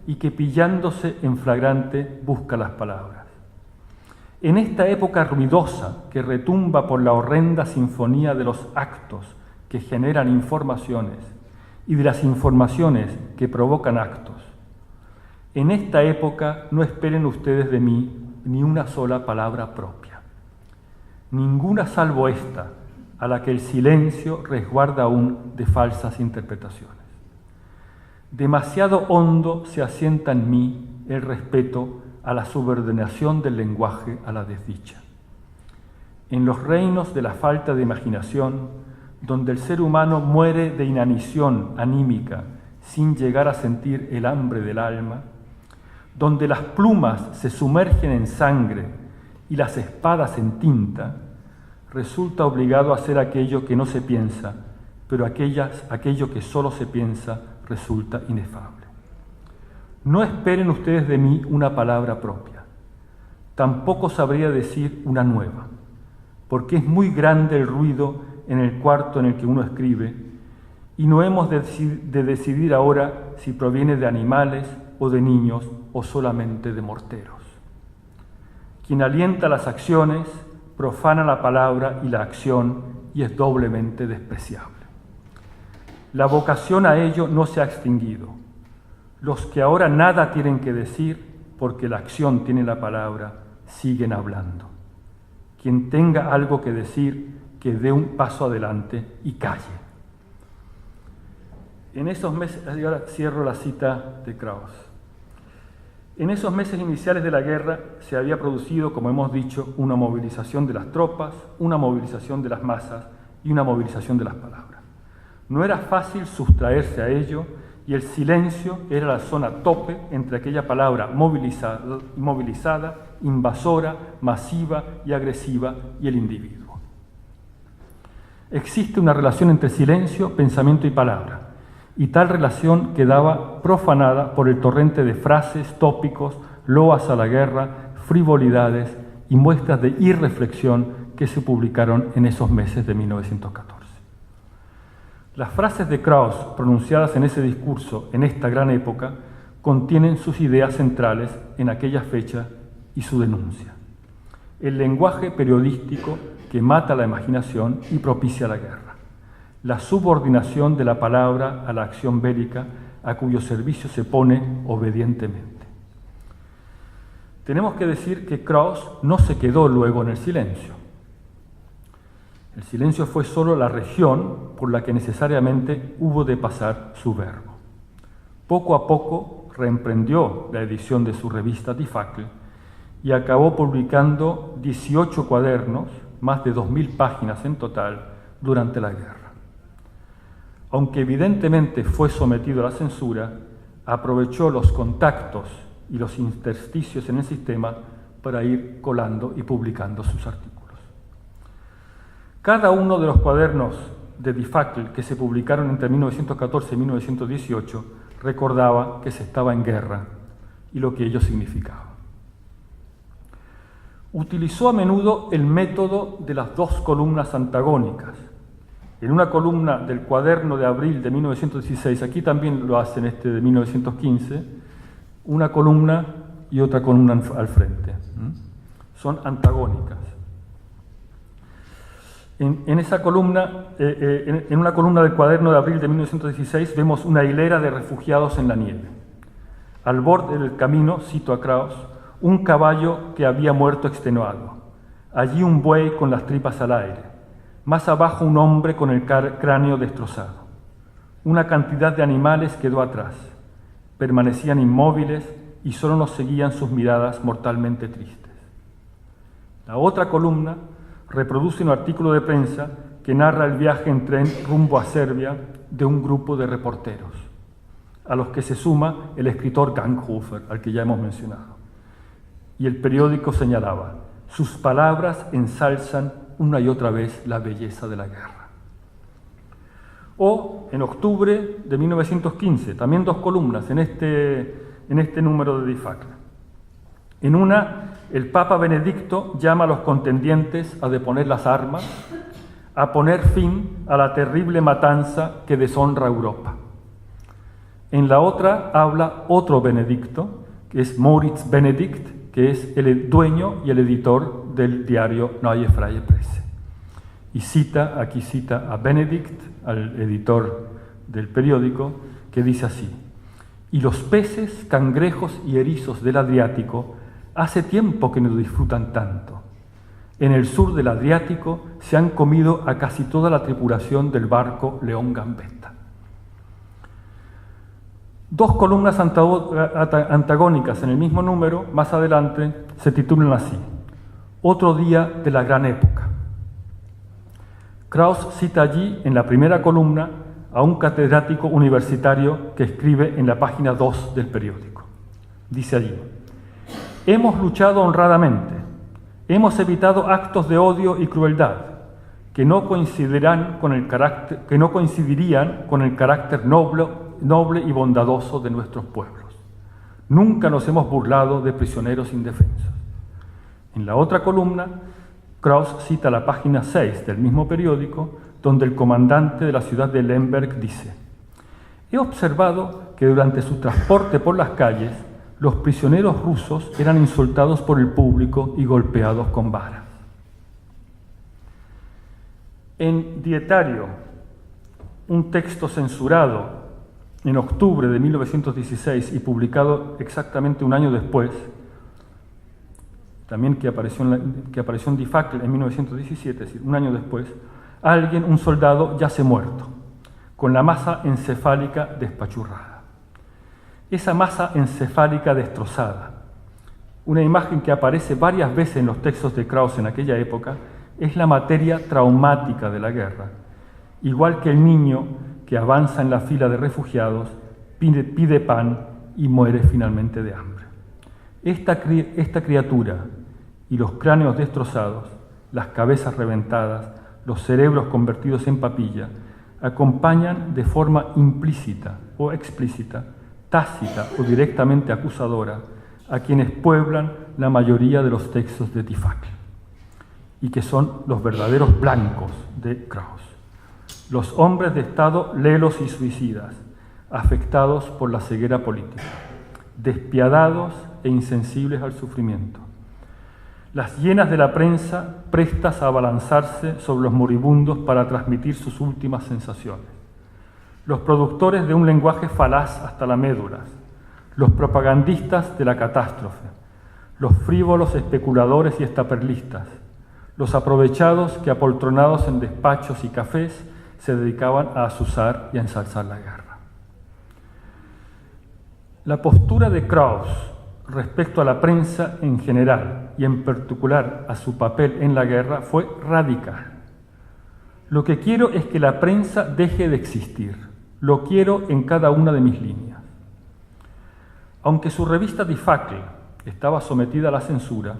y que pillándose en flagrante busca las palabras. En esta época ruidosa que retumba por la horrenda sinfonía de los actos que generan informaciones y de las informaciones que provocan actos. En esta época no esperen ustedes de mí ni una sola palabra propia. Ninguna salvo esta, a la que el silencio resguarda aún de falsas interpretaciones. Demasiado hondo se asienta en mí el respeto a la subordinación del lenguaje a la desdicha. En los reinos de la falta de imaginación, donde el ser humano muere de inanición anímica sin llegar a sentir el hambre del alma, donde las plumas se sumergen en sangre y las espadas en tinta, resulta obligado a hacer aquello que no se piensa, pero aquello que solo se piensa resulta inefable. No esperen ustedes de mí una palabra propia, tampoco sabría decir una nueva, porque es muy grande el ruido en el cuarto en el que uno escribe, y no hemos de decidir ahora si proviene de animales o de niños o solamente de morteros. Quien alienta las acciones profana la palabra y la acción y es doblemente despreciable. La vocación a ello no se ha extinguido. Los que ahora nada tienen que decir, porque la acción tiene la palabra, siguen hablando. Quien tenga algo que decir, que dé un paso adelante y calle. En esos meses, y ahora cierro la cita de Krauss. En esos meses iniciales de la guerra se había producido, como hemos dicho, una movilización de las tropas, una movilización de las masas y una movilización de las palabras. No era fácil sustraerse a ello y el silencio era la zona tope entre aquella palabra movilizada, invasora, masiva y agresiva y el individuo. Existe una relación entre silencio, pensamiento y palabra, y tal relación quedaba profanada por el torrente de frases, tópicos, loas a la guerra, frivolidades y muestras de irreflexión que se publicaron en esos meses de 1914. Las frases de Krauss pronunciadas en ese discurso en esta gran época contienen sus ideas centrales en aquella fecha y su denuncia. El lenguaje periodístico que mata la imaginación y propicia la guerra. La subordinación de la palabra a la acción bélica a cuyo servicio se pone obedientemente. Tenemos que decir que Krauss no se quedó luego en el silencio. El silencio fue solo la región por la que necesariamente hubo de pasar su verbo. Poco a poco reemprendió la edición de su revista Die Fackel y acabó publicando 18 cuadernos, más de 2.000 páginas en total, durante la guerra. Aunque evidentemente fue sometido a la censura, aprovechó los contactos y los intersticios en el sistema para ir colando y publicando sus artículos. Cada uno de los cuadernos de Die Fackel que se publicaron entre 1914 y 1918 recordaba que se estaba en guerra y lo que ello significaba. Utilizó a menudo el método de las dos columnas antagónicas. En una columna del cuaderno de abril de 1916, aquí también lo hacen de 1915, una columna y otra columna al frente. Son antagónicas. En esa columna, en una columna del cuaderno de abril de 1916, vemos una hilera de refugiados en la nieve. Al borde del camino, cito a Krauss, un caballo que había muerto extenuado. Allí un buey con las tripas al aire. Más abajo un hombre con el cráneo destrozado. Una cantidad de animales quedó atrás. Permanecían inmóviles y solo nos seguían sus miradas mortalmente tristes. La otra columna reproduce un artículo de prensa que narra el viaje en tren rumbo a Serbia de un grupo de reporteros, a los que se suma el escritor Ganghofer, al que ya hemos mencionado. Y el periódico señalaba: sus palabras ensalzan una y otra vez la belleza de la guerra. O, en octubre de 1915, también dos columnas en este número de Die Fackel. En una, el Papa Benedicto llama a los contendientes a deponer las armas, a poner fin a la terrible matanza que deshonra a Europa. En la otra habla otro Benedicto, que es Moritz Benedikt, que es el dueño y el editor del diario Neue Freie Presse. Y aquí cita a Benedikt, al editor del periódico, que dice así: y los peces, cangrejos y erizos del Adriático hace tiempo que no disfrutan tanto. En el sur del Adriático se han comido a casi toda la tripulación del barco León Gambetta. Dos columnas antagónicas en el mismo número, más adelante, se titulan así: Otro día de la gran época. Krauss cita allí, en la primera columna, a un catedrático universitario que escribe en la página 2 del periódico. Dice allí: hemos luchado honradamente, hemos evitado actos de odio y crueldad que no coincidirían con el carácter noble y bondadoso de nuestros pueblos. Nunca nos hemos burlado de prisioneros indefensos. En la otra columna, Krauss cita la página 6 del mismo periódico, donde el comandante de la ciudad de Lemberg dice: he observado que durante su transporte por las calles, los prisioneros rusos eran insultados por el público y golpeados con varas. En Dietario, un texto censurado en octubre de 1916 y publicado exactamente un año después, también que apareció en Die Fackel en 1917, es decir, un año después, un soldado yace muerto, con la masa encefálica despachurrada. Esa masa encefálica destrozada, una imagen que aparece varias veces en los textos de Krauss en aquella época, es la materia traumática de la guerra, igual que el niño que avanza en la fila de refugiados, pide pan y muere finalmente de hambre. Esta criatura y los cráneos destrozados, las cabezas reventadas, los cerebros convertidos en papilla, acompañan de forma implícita o explícita, tácita o directamente acusadora a quienes pueblan la mayoría de los textos de Die Fackel, y que son los verdaderos blancos de Krauss. Los hombres de Estado lelos y suicidas, afectados por la ceguera política, despiadados e insensibles al sufrimiento. Las hienas de la prensa prestas a abalanzarse sobre los moribundos para transmitir sus últimas sensaciones. Los productores de un lenguaje falaz hasta la médula, los propagandistas de la catástrofe, los frívolos especuladores y estaperlistas, los aprovechados que apoltronados en despachos y cafés se dedicaban a azuzar y a ensalzar la guerra. La postura de Krauss respecto a la prensa en general y en particular a su papel en la guerra fue radical. Lo que quiero es que la prensa deje de existir. Lo quiero en cada una de mis líneas. Aunque su revista Die Fackel estaba sometida a la censura,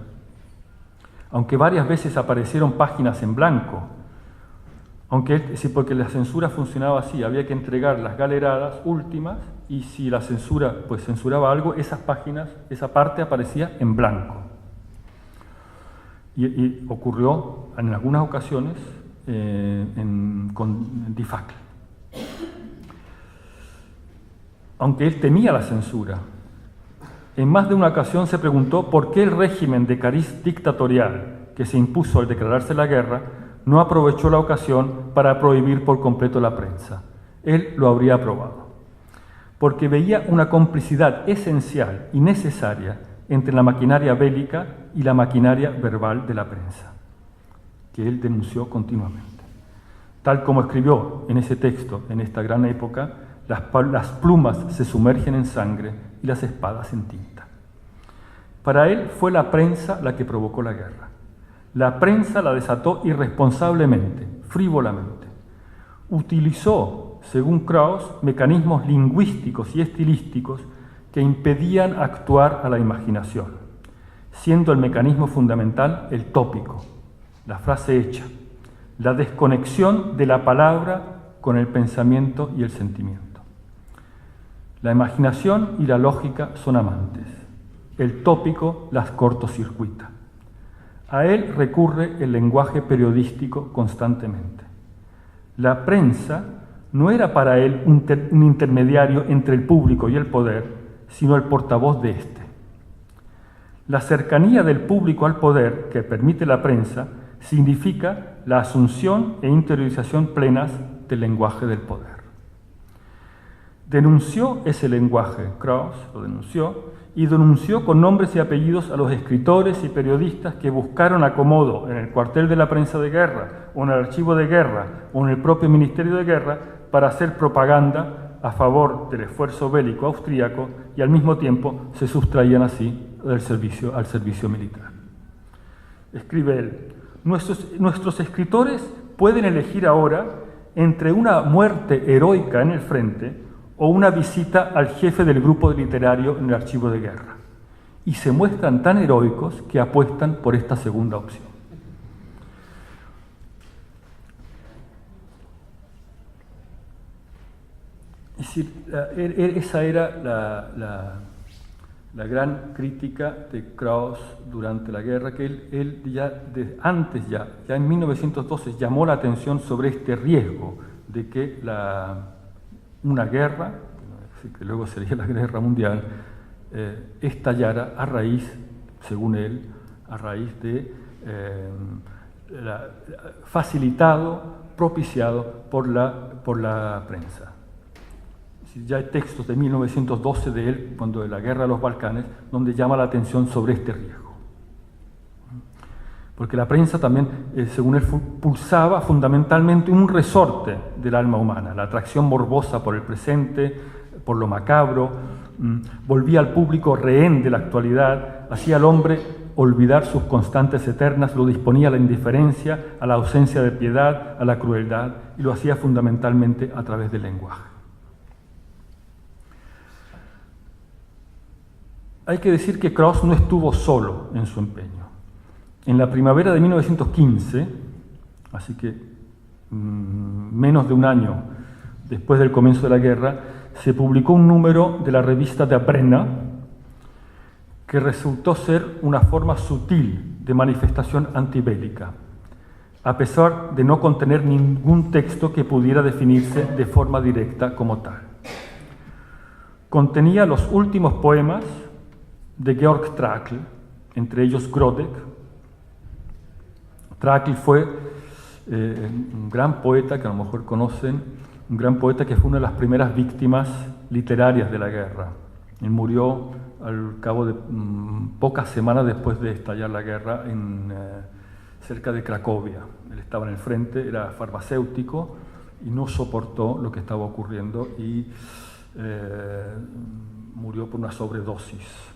aunque varias veces aparecieron páginas en blanco, porque la censura funcionaba así, había que entregar las galeradas últimas y si la censura censuraba algo, esas páginas, esa parte aparecía en blanco. Y ocurrió en algunas ocasiones con Die Fackel. Aunque él temía la censura, en más de una ocasión se preguntó por qué el régimen de cariz dictatorial que se impuso al declararse la guerra no aprovechó la ocasión para prohibir por completo la prensa. Él lo habría aprobado, porque veía una complicidad esencial y necesaria entre la maquinaria bélica y la maquinaria verbal de la prensa, que él denunció continuamente. Tal como escribió en ese texto, en esta gran época, las plumas se sumergen en sangre y las espadas en tinta. Para él fue la prensa la que provocó la guerra. La prensa la desató irresponsablemente, frívolamente. Utilizó, según Krauss, mecanismos lingüísticos y estilísticos que impedían actuar a la imaginación, siendo el mecanismo fundamental el tópico, la frase hecha, la desconexión de la palabra con el pensamiento y el sentimiento. La imaginación y la lógica son amantes. El tópico las cortocircuita. A él recurre el lenguaje periodístico constantemente. La prensa no era para él un intermediario entre el público y el poder, sino el portavoz de éste. La cercanía del público al poder que permite la prensa significa la asunción e interiorización plenas del lenguaje del poder. Denunció ese lenguaje, Krauss lo denunció, y denunció con nombres y apellidos a los escritores y periodistas que buscaron acomodo en el cuartel de la prensa de guerra, o en el archivo de guerra, o en el propio Ministerio de Guerra, para hacer propaganda a favor del esfuerzo bélico austríaco y al mismo tiempo se sustraían así al servicio militar. Escribe él: nuestros escritores pueden elegir ahora entre una muerte heroica en el frente o una visita al jefe del grupo literario en el archivo de guerra, y se muestran tan heroicos que apuestan por esta segunda opción. Es decir, esa era la gran crítica de Krauss durante la guerra, que él ya en 1912 llamó la atención sobre este riesgo de que una guerra, que luego sería la Guerra Mundial, estallara a raíz, según él, a raíz de facilitado, propiciado por la prensa. Ya hay textos de 1912 de él, cuando de la Guerra de los Balcanes, donde llama la atención sobre este riesgo. Porque la prensa también, según él, pulsaba fundamentalmente un resorte del alma humana, la atracción morbosa por el presente, por lo macabro, volvía al público rehén de la actualidad, hacía al hombre olvidar sus constantes eternas, lo disponía a la indiferencia, a la ausencia de piedad, a la crueldad, y lo hacía fundamentalmente a través del lenguaje. Hay que decir que Krauss no estuvo solo en su empeño. En la primavera de 1915, así que menos de un año después del comienzo de la guerra, se publicó un número de la revista Der Brenner que resultó ser una forma sutil de manifestación antibélica, a pesar de no contener ningún texto que pudiera definirse de forma directa como tal. Contenía los últimos poemas de Georg Trakl, entre ellos Grodek. Trakl fue un gran poeta que a lo mejor conocen, un gran poeta que fue una de las primeras víctimas literarias de la guerra. Él murió al cabo de pocas semanas después de estallar la guerra cerca de Cracovia. Él estaba en el frente, era farmacéutico y no soportó lo que estaba ocurriendo y murió por una sobredosis.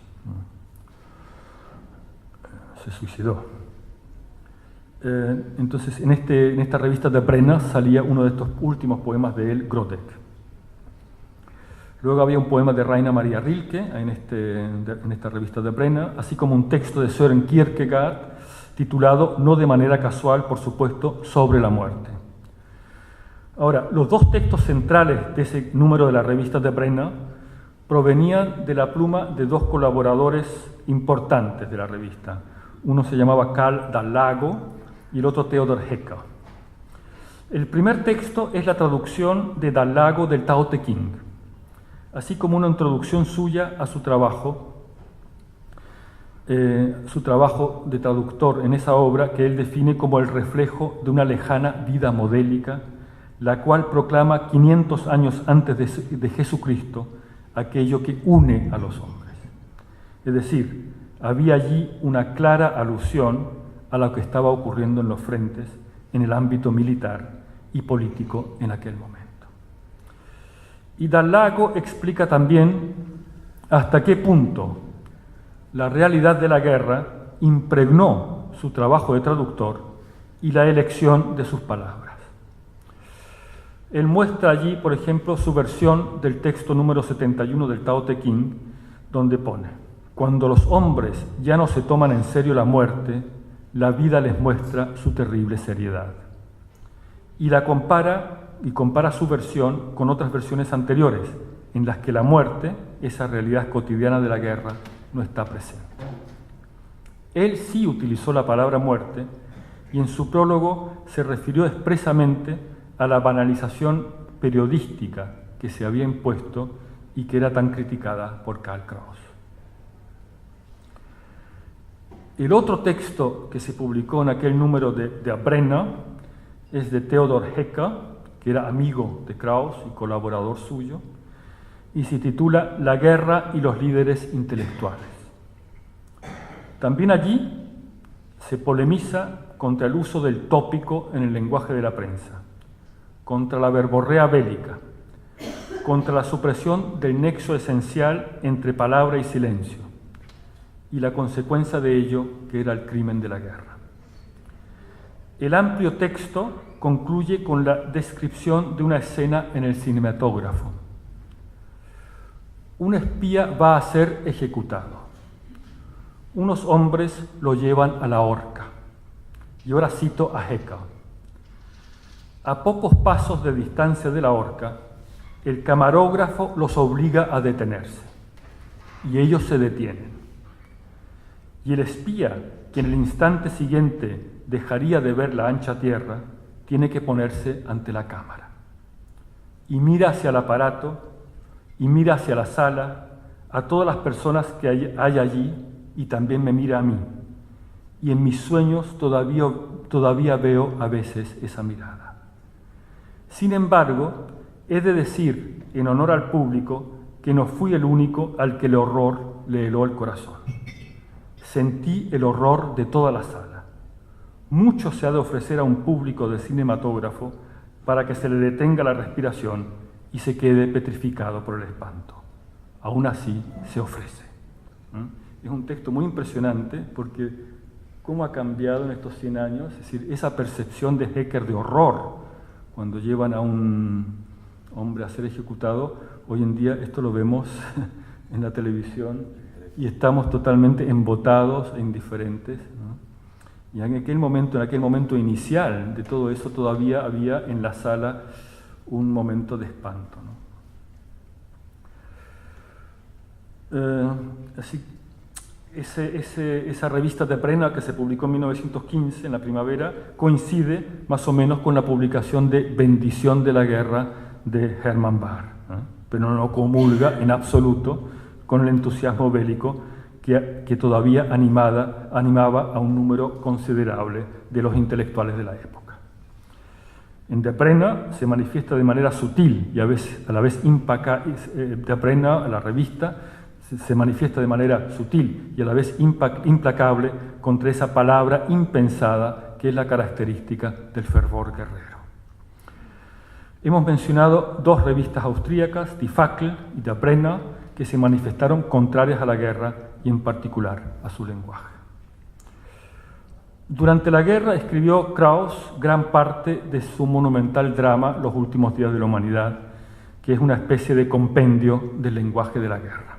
Se suicidó. Entonces, en esta revista de Brenner salía uno de estos últimos poemas de él, Grodek. Luego había un poema de Rainer Maria Rilke en esta revista de Brenner, así como un texto de Søren Kierkegaard titulado, no de manera casual, por supuesto, sobre la muerte. Ahora, los dos textos centrales de ese número de la revista de Brenner provenían de la pluma de dos colaboradores importantes de la revista. Uno se llamaba Karl Dallago y el otro Theodor Hecker. El primer texto es la traducción de Dallago del Tao Te Ching, así como una introducción suya a su trabajo de traductor en esa obra que él define como el reflejo de una lejana vida modélica, la cual proclama 500 años antes de Jesucristo aquello que une a los hombres. Es decir, había allí una clara alusión a lo que estaba ocurriendo en los frentes, en el ámbito militar y político en aquel momento. Y Dallago explica también hasta qué punto la realidad de la guerra impregnó su trabajo de traductor y la elección de sus palabras. Él muestra allí, por ejemplo, su versión del texto número 71 del Tao Te Ching, donde pone: cuando los hombres ya no se toman en serio la muerte, la vida les muestra su terrible seriedad. Y compara su versión con otras versiones anteriores, en las que la muerte, esa realidad cotidiana de la guerra, no está presente. Él sí utilizó la palabra muerte y en su prólogo se refirió expresamente a la banalización periodística que se había impuesto y que era tan criticada por Karl Kraus. El otro texto que se publicó en aquel número de Der Brenner es de Theodor Hecker, que era amigo de Kraus y colaborador suyo, y se titula La guerra y los líderes intelectuales. También allí se polemiza contra el uso del tópico en el lenguaje de la prensa, contra la verborrea bélica, contra la supresión del nexo esencial entre palabra y silencio, y la consecuencia de ello, que era el crimen de la guerra. El amplio texto concluye con la descripción de una escena en el cinematógrafo. Un espía va a ser ejecutado. Unos hombres lo llevan a la horca. Y ahora cito a Hecker. A pocos pasos de distancia de la horca, el camarógrafo los obliga a detenerse. Y ellos se detienen. Y el espía, que en el instante siguiente dejaría de ver la ancha tierra, tiene que ponerse ante la cámara. Y mira hacia el aparato, y mira hacia la sala, a todas las personas que hay allí, y también me mira a mí. Y en mis sueños todavía veo a veces esa mirada. Sin embargo, he de decir, en honor al público, que no fui el único al que el horror le heló el corazón. Sentí el horror de toda la sala. Mucho se ha de ofrecer a un público de cinematógrafo para que se le detenga la respiración y se quede petrificado por el espanto. Aún así se ofrece. Es un texto muy impresionante porque cómo ha cambiado en estos 100 años, es decir, esa percepción de Hecker de horror cuando llevan a un hombre a ser ejecutado, hoy en día esto lo vemos en la televisión y estamos totalmente embotados e indiferentes, ¿no? Y en aquel momento inicial de todo eso, todavía había en la sala un momento de espanto, ¿no? Así, esa revista de Brenner que se publicó en 1915, en la primavera, coincide más o menos con la publicación de Bendición de la Guerra de Hermann Bahr, ¿no? Pero no comulga en absoluto con el entusiasmo bélico que todavía animaba a un número considerable de los intelectuales de la época. En Der Brenner se manifiesta de manera sutil y a la vez Der Brenner, la revista, se manifiesta de manera sutil y a la vez implacable contra esa palabra impensada que es la característica del fervor guerrero. Hemos mencionado dos revistas austríacas, Die Fackel y Der Brenner, que se manifestaron contrarias a la guerra y en particular a su lenguaje. Durante la guerra escribió Kraus gran parte de su monumental drama Los últimos días de la humanidad, que es una especie de compendio del lenguaje de la guerra.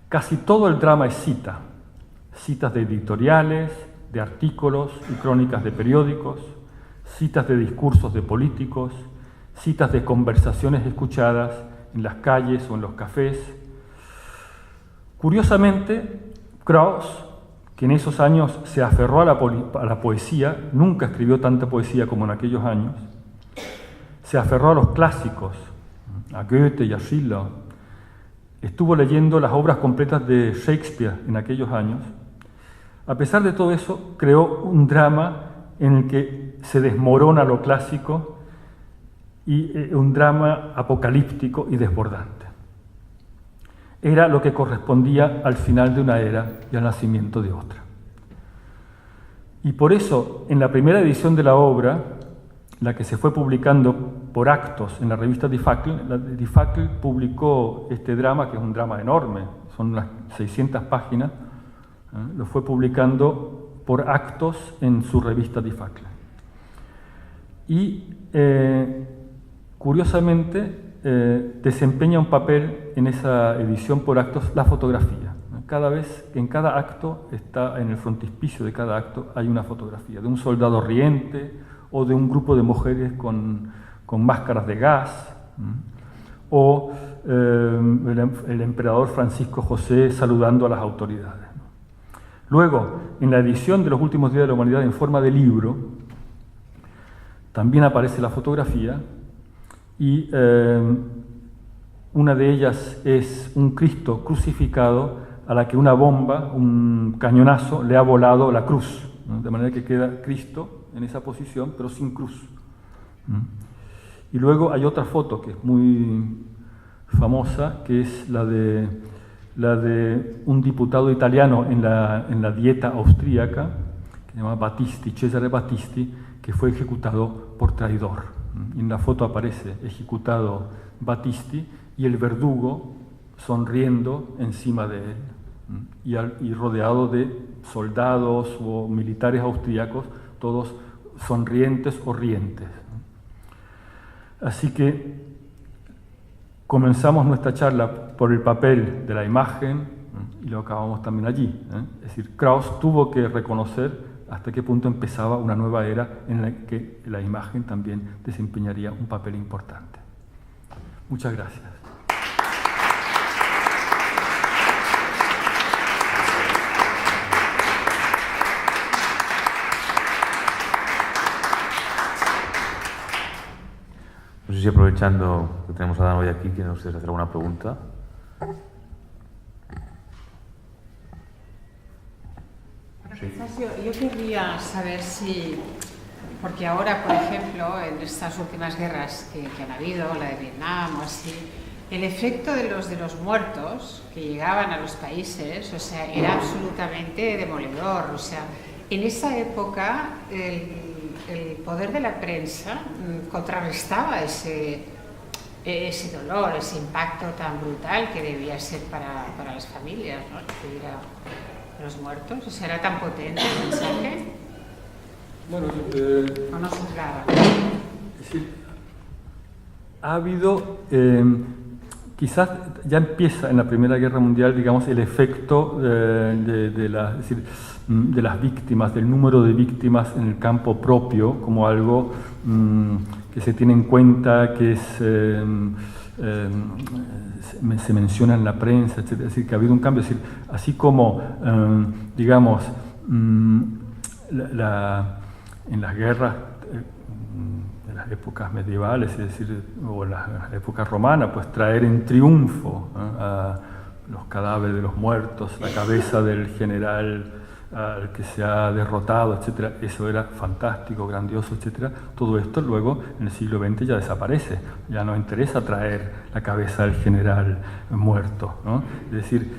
Casi todo el drama es citas de editoriales, de artículos y crónicas de periódicos, citas de discursos de políticos, citas de conversaciones escuchadas en las calles o en los cafés. Curiosamente, Kraus, que en esos años se aferró a la poesía, nunca escribió tanta poesía como en aquellos años, se aferró a los clásicos, a Goethe y a Schiller, estuvo leyendo las obras completas de Shakespeare en aquellos años. A pesar de todo eso, creó un drama en el que se desmorona lo clásico y un drama apocalíptico y desbordante. Era lo que correspondía al final de una era y al nacimiento de otra. Y por eso, en la primera edición de la obra, la que se fue publicando por actos en la revista Die Fackel publicó este drama, que es un drama enorme, son unas 600 páginas, lo fue publicando por actos en su revista Die Fackel. Y curiosamente desempeña un papel en esa edición por actos la fotografía. En cada acto, en el frontispicio de cada acto, hay una fotografía de un soldado riente o de un grupo de mujeres con máscaras de gas, o el emperador Francisco José saludando a las autoridades. Luego, en la edición de los últimos días de la humanidad en forma de libro, también aparece la fotografía y una de ellas es un Cristo crucificado a la que una bomba, un cañonazo, le ha volado la cruz, ¿no? De manera que queda Cristo en esa posición, pero sin cruz. Y luego hay otra foto que es muy famosa, que es la de un diputado italiano en la Dieta austríaca, que se llama Battisti, Cesare Battisti, que fue ejecutado por traidor. Y en la foto aparece ejecutado Battisti y el verdugo sonriendo encima de él, y rodeado de soldados o militares austríacos, todos sonrientes o rientes. Así que comenzamos nuestra charla por el papel de la imagen y lo acabamos también allí. Es decir, Krauss tuvo que reconocer hasta qué punto empezaba una nueva era en la que la imagen también desempeñaría un papel importante. Muchas gracias. No sé si aprovechando que tenemos a Dan hoy aquí, ¿quieren ustedes hacer alguna pregunta? Quizás yo querría saber si, porque ahora, por ejemplo, en estas últimas guerras que han habido, la de Vietnam o así, el efecto de los muertos que llegaban a los países, o sea, era absolutamente demoledor. O sea, en esa época el poder de la prensa contrarrestaba ese dolor, ese impacto tan brutal que debía ser para las familias, ¿no? Recibir a los muertos. O sea, era tan potente el mensaje. Bueno, ¿O no se juzgaba? Es decir, ha habido, quizás ya empieza en la Primera Guerra Mundial, digamos, el efecto de las víctimas, del número de víctimas en el campo propio, como algo que se tiene en cuenta, que se menciona en la prensa, etc. Es decir, que ha habido un cambio. Es decir, así como, digamos, en las guerras de las épocas medievales, es decir, o en la época romana, pues traer en triunfo a los cadáveres de los muertos, la cabeza del general al que se ha derrotado, etcétera, eso era fantástico, grandioso, etcétera. Todo esto luego en el siglo XX ya desaparece, ya no interesa traer la cabeza del general muerto, ¿no? Es decir,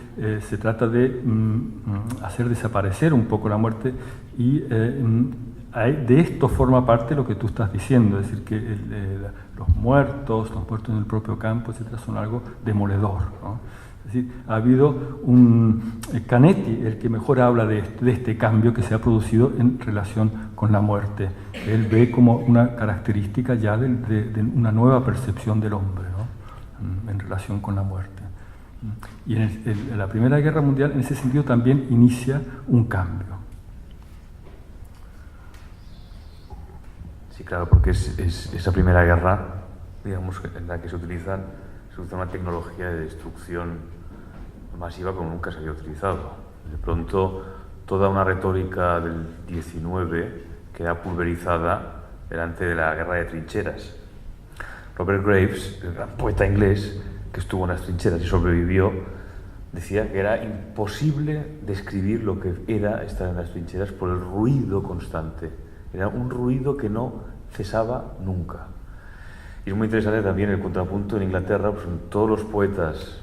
se trata de hacer desaparecer un poco la muerte y de esto forma parte lo que tú estás diciendo, es decir, que los muertos en el propio campo, etcétera, son algo demoledor, ¿no? Es decir, ha habido Canetti, el que mejor habla de este cambio que se ha producido en relación con la muerte. Él ve como una característica ya de una nueva percepción del hombre, ¿no? En relación con la muerte. Y en la Primera Guerra Mundial, en ese sentido, también inicia un cambio. Sí, claro, porque es esa primera guerra, digamos, en la que se utiliza una tecnología de destrucción masiva como nunca se había utilizado. De pronto, toda una retórica del 19 queda pulverizada delante de la guerra de trincheras. Robert Graves, el gran poeta inglés que estuvo en las trincheras y sobrevivió, decía que era imposible describir lo que era estar en las trincheras por el ruido constante. Era un ruido que no cesaba nunca. Y es muy interesante también el contrapunto en Inglaterra, pues todos los poetas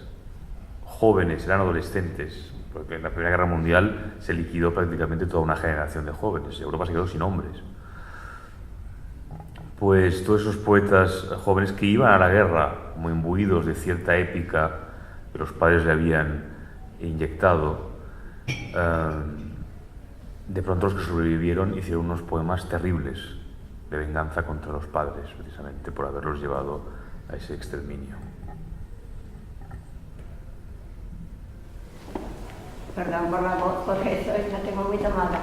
jóvenes eran adolescentes, porque en la Primera Guerra Mundial se liquidó prácticamente toda una generación de jóvenes. Europa se quedó sin hombres. Pues todos esos poetas jóvenes que iban a la guerra, muy imbuidos de cierta épica que los padres le habían inyectado, de pronto los que sobrevivieron hicieron unos poemas terribles de venganza contra los padres, precisamente por haberlos llevado a ese exterminio. Perdón por la voz, porque hoy la tengo muy tomada.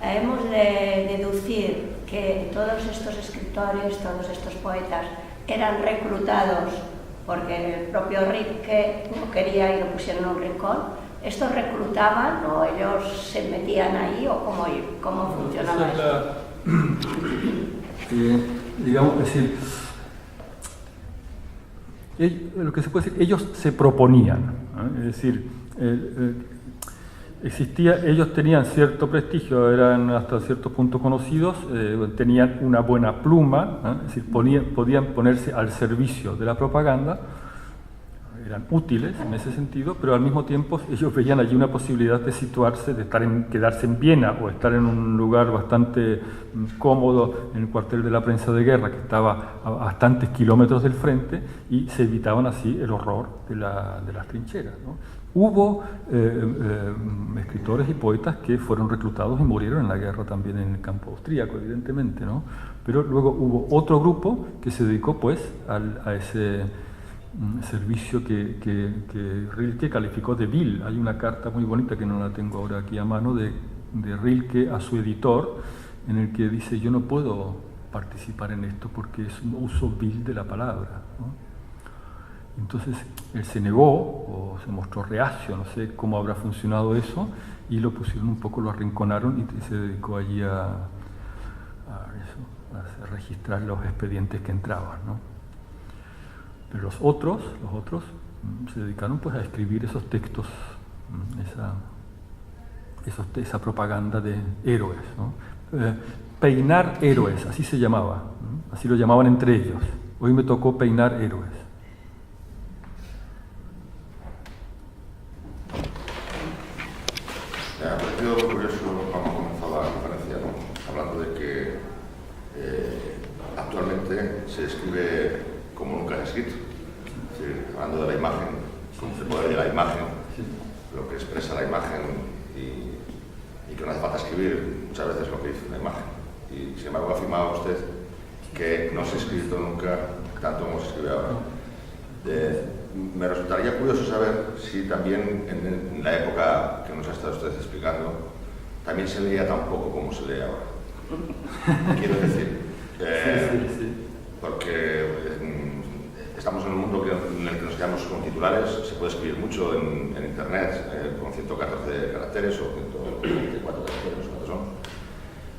Hemos de deducir que todos estos escritores, todos estos poetas, eran reclutados porque el propio Rilke no quería y lo pusieron en un rincón. ¿Estos reclutaban o ellos se metían ahí o cómo funcionaba esto? Digamos, es decir, lo que se puede decir, ellos se proponían, ¿no? Es decir, ellos tenían cierto prestigio, eran hasta cierto punto conocidos, tenían una buena pluma, ¿no? Es decir, podían ponerse al servicio de la propaganda, eran útiles en ese sentido, pero al mismo tiempo ellos veían allí una posibilidad de situarse, de quedarse en Viena o estar en un lugar bastante cómodo en el cuartel de la prensa de guerra, que estaba a bastantes kilómetros del frente, y se evitaban así el horror de las trincheras, ¿no? Hubo escritores y poetas que fueron reclutados y murieron en la guerra también en el campo austríaco, evidentemente, ¿no? Pero luego hubo otro grupo que se dedicó pues a ese servicio que Rilke calificó de vil. Hay una carta muy bonita que no la tengo ahora aquí a mano de Rilke a su editor, en el que dice: yo no puedo participar en esto porque es un uso vil de la palabra, ¿no? Entonces él se negó o se mostró reacio, no sé cómo habrá funcionado eso, y lo pusieron un poco, lo arrinconaron y se dedicó allí a registrar los expedientes que entraban, ¿no? Pero los otros se dedicaron pues a escribir esos textos, esa propaganda de héroes, ¿no? Peinar héroes, así se llamaba, ¿no? Así lo llamaban entre ellos. Hoy me tocó peinar héroes. Me ha parecido curioso cuando comenzó la conferencia, ¿no? Hablando de que actualmente se escribe como nunca se ha escrito. Es decir, hablando de la imagen, el poder de la imagen, lo que expresa la imagen y que no hace falta escribir muchas veces lo que dice una imagen. Y sin embargo afirmaba usted que no se ha escrito nunca tanto como se escribe ahora. Me resultaría curioso saber si también en la época que nos ha estado usted explicando también se leía tan poco como se lee ahora. Quiero decir, porque estamos en un mundo en el que nos quedamos con titulares, se puede escribir mucho en internet, con 114 caracteres o 124 caracteres, ¿cuántos son?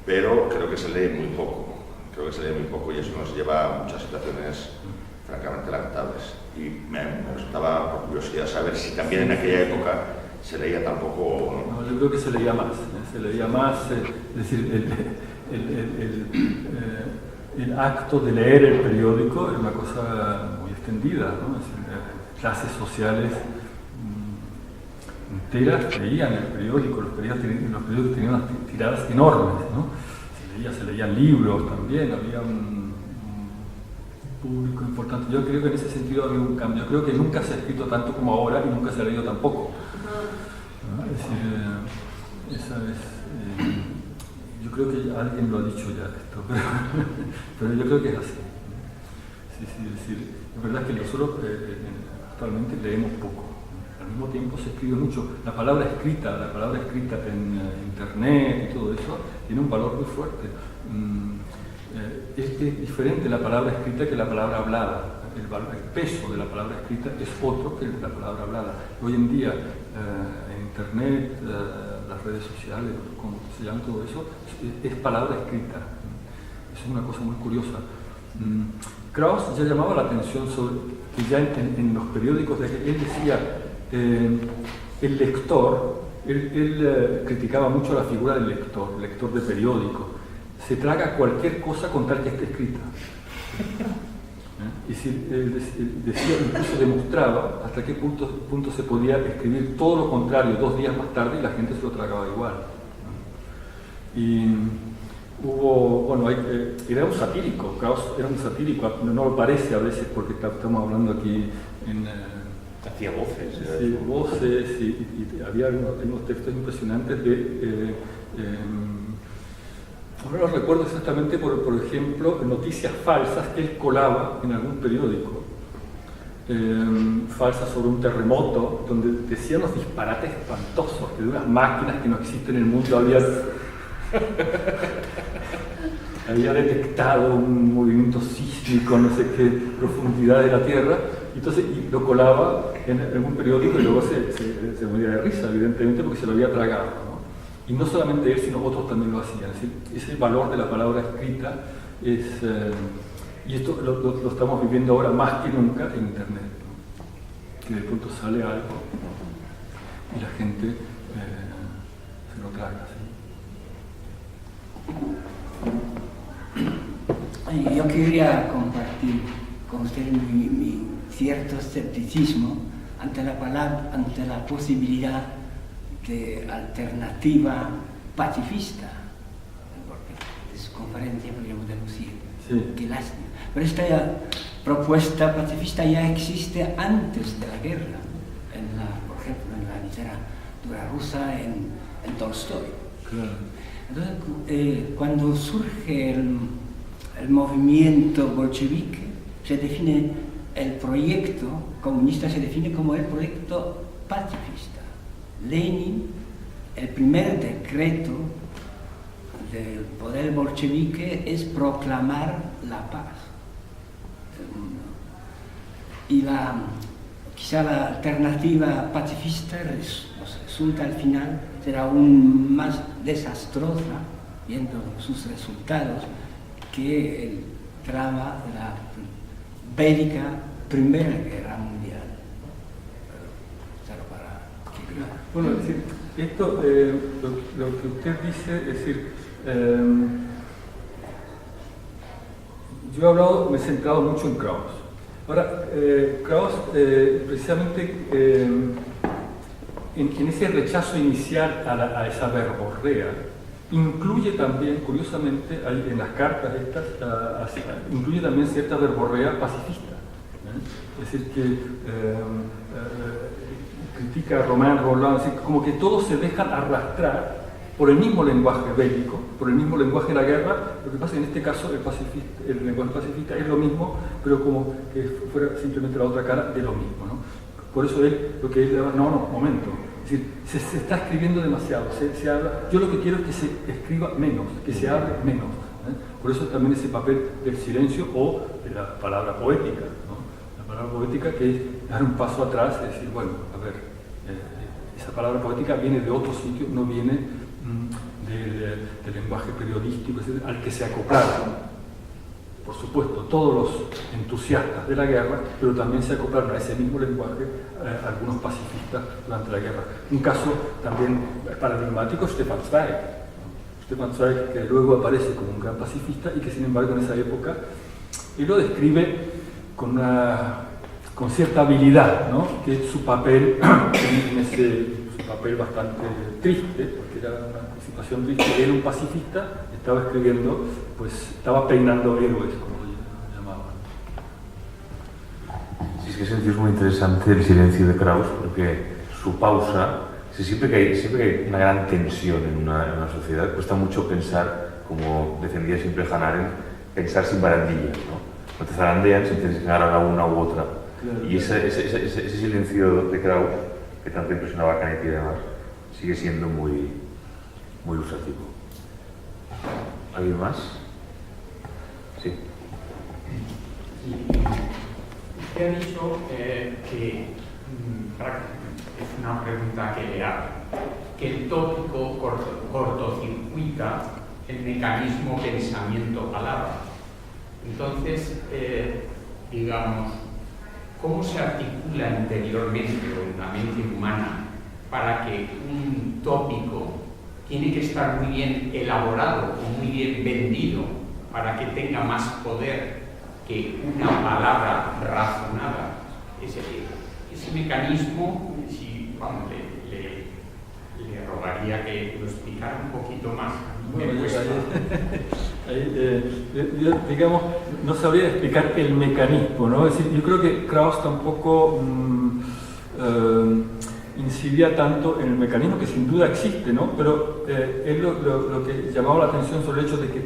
Pero creo que se lee muy poco, y eso nos lleva a muchas situaciones francamente lamentables. Y me resultaba por curiosidad saber si también en aquella época se leía tan poco o no. No, yo creo que se leía más, es decir, el acto de leer el periódico era una cosa muy extendida, ¿no? Es decir, clases sociales enteras leían el periódico, los periódicos tenían unas tiradas enormes, ¿no? Se leían libros también, había un público importante. Yo creo que en ese sentido había un cambio. Yo creo que nunca se ha escrito tanto como ahora y nunca se ha leído tampoco. ¿No? Es decir, yo creo que alguien lo ha dicho ya esto, pero yo creo que es así. Es decir, es verdad que nosotros actualmente leemos poco. Al mismo tiempo se escribe mucho. La palabra escrita en internet y todo eso tiene un valor muy fuerte. Es diferente la palabra escrita que la palabra hablada. El peso de la palabra escrita es otro que el de la palabra hablada. Hoy en día, en internet, las redes sociales, como se llama todo eso, es palabra escrita. Eso es una cosa muy curiosa. Krauss ya llamaba la atención sobre que ya en los periódicos, él decía, el lector, él criticaba mucho la figura del lector de periódico. Se traga cualquier cosa con tal que esté escrita. Es decir, decía, incluso demostraba hasta qué punto se podía escribir todo lo contrario 2 días más tarde y la gente se lo tragaba igual. Y era un satírico, Krauss era un satírico, no lo parece a veces porque estamos hablando aquí Hacía voces. Sí, voces, y había unos textos impresionantes de... ahora no recuerdo exactamente, por ejemplo, noticias falsas que él colaba en algún periódico. Falsas sobre un terremoto, donde decían los disparates espantosos, que de unas máquinas que no existen en el mundo había detectado un movimiento sísmico, no sé qué profundidad de la Tierra, y lo colaba en algún periódico y luego se moría de risa, evidentemente, porque se lo había tragado, ¿no? Y no solamente él, sino otros también lo hacían. Es decir, ese valor de la palabra escrita es... y esto lo estamos viviendo ahora más que nunca en Internet, ¿no? Que de pronto sale algo y la gente se lo traga, ¿sí? Yo quería compartir con ustedes mi cierto escepticismo ante la posibilidad de alternativa pacifista, porque de su conferencia podríamos deducir. Sí. Qué lástima. Pero esta propuesta pacifista ya existe antes de la guerra, por ejemplo, en la literatura rusa, en Tolstoy. Claro. Entonces, cuando surge el movimiento bolchevique, se define el proyecto comunista, se define como el proyecto pacifista. Lenin, el primer decreto del poder bolchevique es proclamar la paz del mundo. Y quizá la alternativa pacifista resulta al final será aún más desastrosa, viendo sus resultados, que el drama de la bélica Primera Guerra Mundial. Bueno, es decir, esto, lo que usted dice, es decir, yo me he centrado mucho en Krauss. Ahora, Krauss, precisamente en ese rechazo inicial a esa verborrea, incluye también, curiosamente, en las cartas estas, incluye también cierta verborrea pacifista. Es decir, que critica a Romain Rolland, es decir, como que todos se dejan arrastrar por el mismo lenguaje bélico, por el mismo lenguaje de la guerra. Lo que pasa es que en este caso el lenguaje pacifista es lo mismo, pero como que fuera simplemente la otra cara de lo mismo, ¿no? Por eso lo que él no, momento. Es decir, se está escribiendo demasiado, se habla. Yo lo que quiero es que se escriba menos, que se hable menos. Por eso también ese papel del silencio o de la palabra poética, ¿no? La palabra poética que es dar un paso atrás y decir, bueno, a ver, esa palabra poética viene de otro sitio, no viene del lenguaje periodístico, es decir, al que se acoplaron, por supuesto, todos los entusiastas de la guerra, pero también se acoplaron a ese mismo lenguaje algunos pacifistas durante la guerra. Un caso también paradigmático es Stefan Zweig. Stefan Zweig, que luego aparece como un gran pacifista y que sin embargo en esa época él lo describe con cierta habilidad, ¿no? Que es su papel su papel bastante triste, porque era una situación triste. Él, un pacifista, estaba escribiendo, pues estaba peinando héroes, como lo llamaban. Sí, es que ese sentido es muy interesante el silencio de Krauss, porque su pausa, siempre que hay una gran tensión en una sociedad, cuesta mucho pensar, como defendía siempre Hannah Arendt, pensar sin barandillas, ¿no? No te zarandean si tienes que agarrar a una u otra. Claro, y ese silencio de Krauss, que tanto impresionaba a Canetti y demás, sigue siendo muy, muy ilustrativo. ¿Alguien más? Sí. Usted ha dicho que es una pregunta que le hago, que el tópico cortocircuita el mecanismo pensamiento-palabra. Entonces, digamos, ¿cómo se articula interiormente o en la mente humana para que un tópico tiene que estar muy bien elaborado o muy bien vendido para que tenga más poder que una palabra razonada? Ese mecanismo, si, vamos, le rogaría que lo explicara un poquito más. Bueno, yo, digamos, no sabría explicar el mecanismo, ¿no? Es decir, yo creo que Krauss tampoco incidía tanto en el mecanismo que sin duda existe, ¿no? Pero es lo que llamaba la atención sobre el hecho de que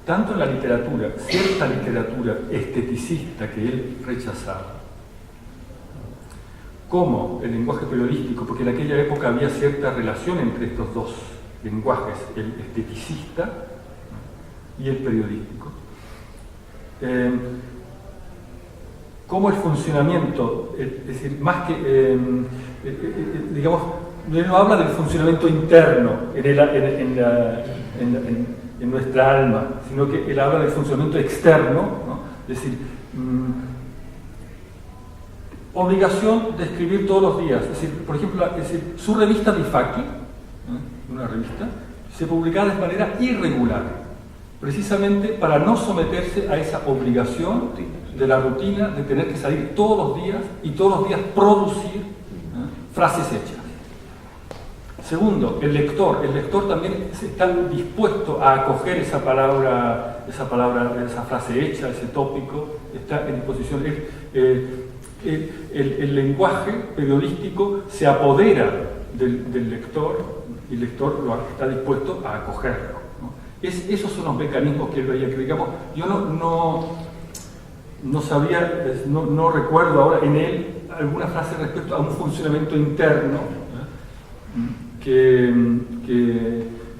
tanto en la literatura, cierta literatura esteticista que él rechazaba, como el lenguaje periodístico, porque en aquella época había cierta relación entre estos dos lenguajes, el esteticista y el periodístico, como el funcionamiento, es decir, más que, digamos, él no habla del funcionamiento interno en nuestra alma, sino que él habla del funcionamiento externo, ¿no? Es decir, obligación de escribir todos los días. Es decir, por ejemplo, su revista Difaki, una revista, se publicaba de manera irregular, precisamente para no someterse a esa obligación de la rutina de tener que salir todos los días y todos los días producir frases hechas. Segundo, el lector también está dispuesto a acoger esa palabra, esa frase hecha, ese tópico, está en disposición. El lenguaje periodístico se apodera del lector y el lector está dispuesto a acogerlo, ¿no? Esos son los mecanismos que él veía, que digamos, yo no sabía, no recuerdo ahora en él alguna frase respecto a un funcionamiento interno,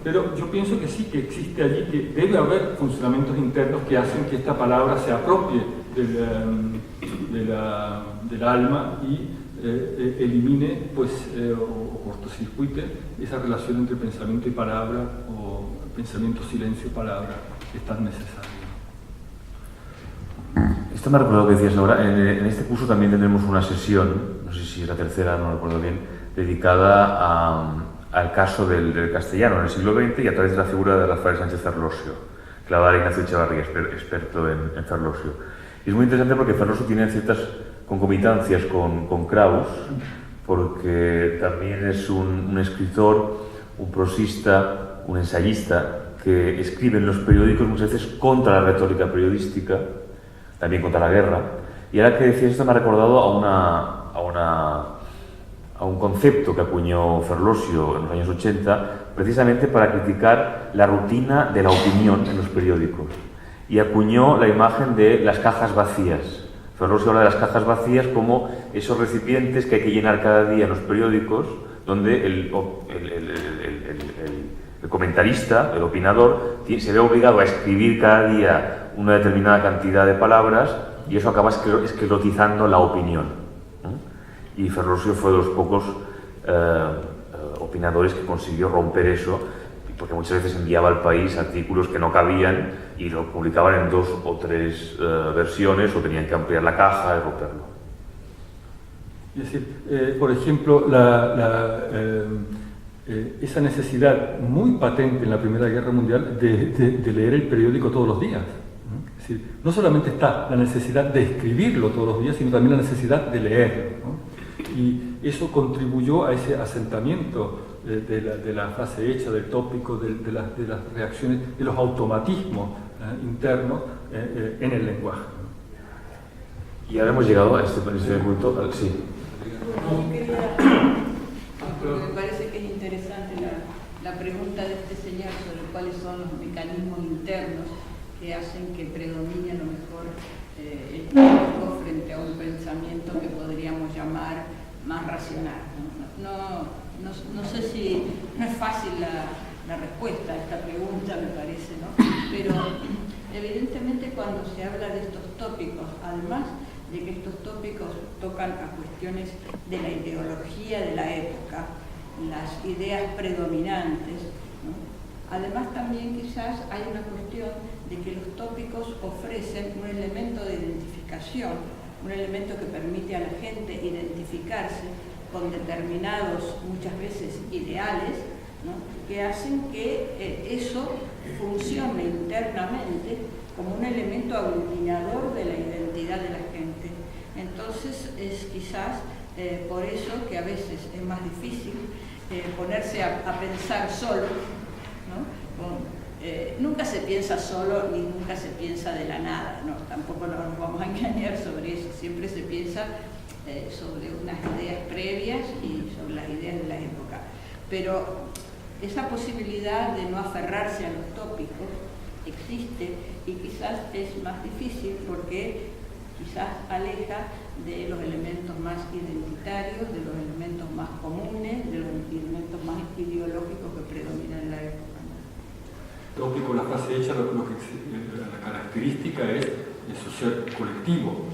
pero yo pienso que sí, que existe allí, que debe haber funcionamientos internos que hacen que esta palabra se apropie del alma y elimine, pues, o cortocircuite esa relación entre pensamiento y palabra, o pensamiento, silencio, palabra, que es tan necesaria. Esto me ha recordado lo que decías ahora. En este curso también tendremos una sesión, no sé si es la tercera, no recuerdo bien, dedicada al caso del castellano en el siglo XX y a través de la figura de Rafael Sánchez Ferlosio, que la va a dar Ignacio Echevarría, experto en Ferlosio. Y es muy interesante porque Ferlosio tiene ciertas concomitancias con Krauss, porque también es un escritor, un prosista, un ensayista que escribe en los periódicos muchas veces contra la retórica periodística, también contra la guerra. Y ahora que decías esto me ha recordado a un concepto que acuñó Ferlosio en los años 80, precisamente para criticar la rutina de la opinión en los periódicos. Y acuñó la imagen de las cajas vacías. Ferlosio habla de las cajas vacías como esos recipientes que hay que llenar cada día en los periódicos, donde el comentarista, el opinador, se ve obligado a escribir cada día una determinada cantidad de palabras y eso acaba esclerotizando la opinión, ¿no? Y Ferlosio fue de los pocos opinadores que consiguió romper eso, porque muchas veces enviaba al país artículos que no cabían y lo publicaban en 2 o 3 versiones o tenían que ampliar la caja y romperlo. Es decir, por ejemplo, esa necesidad muy patente en la Primera Guerra Mundial de leer el periódico todos los días. Es decir, no solamente está la necesidad de escribirlo todos los días, sino también la necesidad de leerlo, ¿no? Y eso contribuyó a ese asentamiento de la frase hecha, del tópico, de las reacciones, de los automatismos internos en el lenguaje. Y ahora hemos llegado a este punto. Sí. Me parece que es interesante la pregunta de este señor sobre cuáles son los mecanismos internos que hacen que predomine a lo mejor el tópico frente a un pensamiento que podríamos llamar más racional. No sé si no es fácil la respuesta a esta pregunta, me parece, ¿no? Pero evidentemente cuando se habla de estos tópicos, además de que estos tópicos tocan a cuestiones de la ideología de la época, las ideas predominantes, ¿no? Además también quizás hay una cuestión de que los tópicos ofrecen un elemento de identificación, un elemento que permite a la gente identificarse con determinados, muchas veces ideales, ¿no? Que hacen que eso funcione internamente como un elemento aglutinador de la identidad de la gente. Entonces es quizás por eso que a veces es más difícil ponerse a pensar solo, ¿no? Nunca se piensa solo ni nunca se piensa de la nada, ¿no? Tampoco nos vamos a engañar sobre eso, siempre se piensa sobre unas ideas previas y sobre las ideas de la época. Pero esa posibilidad de no aferrarse a los tópicos existe y quizás es más difícil porque quizás aleja de los elementos más identitarios, de los elementos más comunes, de los elementos más ideológicos que predominan en la época, ¿no? Tópico, la frase hecha, la característica es su ser colectivo,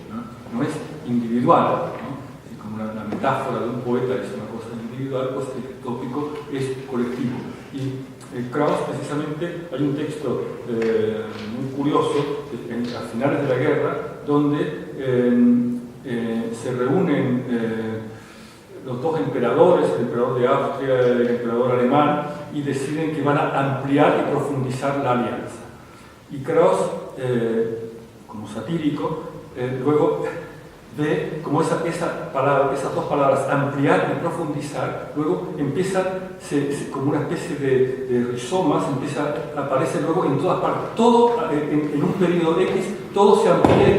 no es individual, ¿no? Y como la metáfora de un poeta es una cosa individual, pues el tópico es colectivo. Y Krauss, precisamente, hay un texto muy curioso a finales de la guerra donde se reúnen los dos emperadores, el emperador de Austria y el emperador alemán, y deciden que van a ampliar y profundizar la alianza. Y Krauss, como satírico, luego ve como esas dos palabras, ampliar y profundizar, luego empiezan como una especie de rizomas, aparece luego en todas partes, todo en un periodo X, todo se amplía y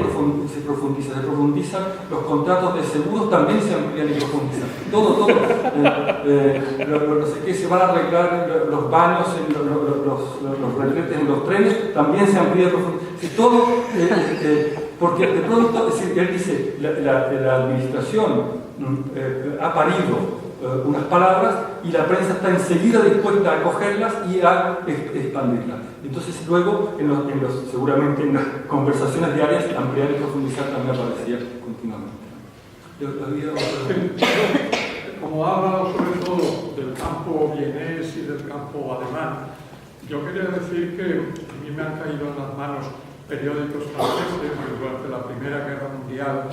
se profundizan, los contratos de seguros también se amplían y profundizan, todo, no sé qué, se van a arreglar los baños, los retretes en los trenes, también se amplía y profundizan, todo, porque de pronto, él dice, la administración ha parido unas palabras y la prensa está enseguida dispuesta a acogerlas y a expandirlas. Entonces luego, seguramente en las conversaciones diarias, ampliar y profundizar también aparecía continuamente. Como ha hablado sobre todo del campo vienés y del campo alemán, yo quería decir que a mí me han caído en las manos periódicos franceses durante la Primera Guerra Mundial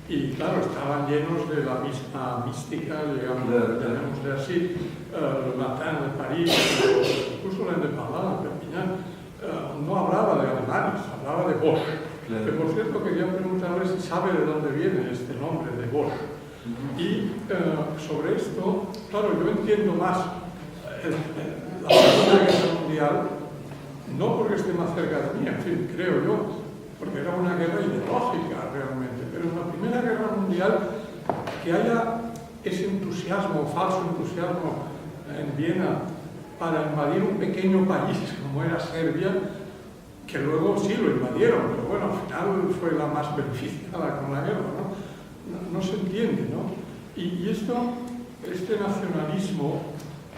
y claro, estaban llenos de la misma mística, llamémosle así, el Matin de París, incluso la Independance de Perpignan, no hablaba de alemanes, hablaba de Bosch. Que por cierto quería preguntarle si sabe de dónde viene este nombre de Bosch. Y sobre esto, claro, yo entiendo más la Segunda Guerra Mundial, no porque esté más cerca de mí, en fin, creo yo, porque era una guerra ideológica realmente, pero en la Primera Guerra Mundial que haya ese entusiasmo, falso entusiasmo en Viena para invadir un pequeño país como era Serbia, que luego sí lo invadieron, pero bueno, al final fue la más beneficiada con la guerra, ¿no? No se entiende, ¿no? Y este nacionalismo,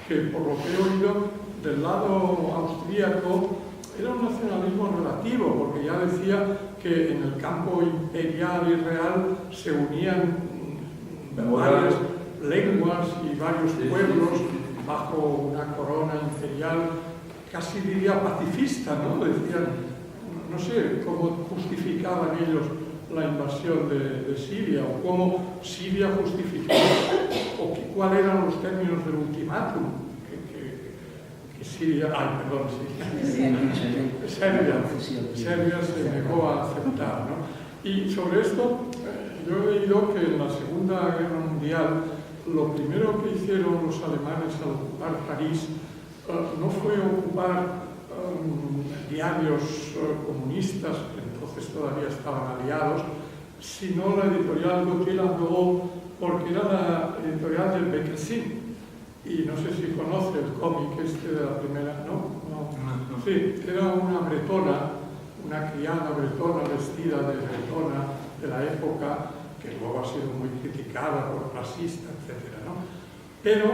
que por lo que he oído del lado austríaco, era un nacionalismo relativo, porque ya decía que en el campo imperial y real se unían varias lenguas y varios pueblos bajo una corona imperial, casi diría pacifista, ¿no? Decían, no sé cómo justificaban ellos la invasión de Siria, o cómo Siria justificaba, o cuáles eran los términos del ultimátum que Siria, Serbia se negó a aceptar, ¿no? Y sobre esto, yo he leído que en la Segunda Guerra Mundial lo primero que hicieron los alemanes al ocupar París no fue ocupar diarios comunistas, que entonces todavía estaban aliados, sino la editorial Gautier-Landau, porque era la editorial del Becquersin. Y no sé si conoce el cómic este de la primera, ¿no? Sí, era una bretona, una criada bretona vestida de bretona de la época, que luego ha sido muy criticada por racista, etc., ¿no? Pero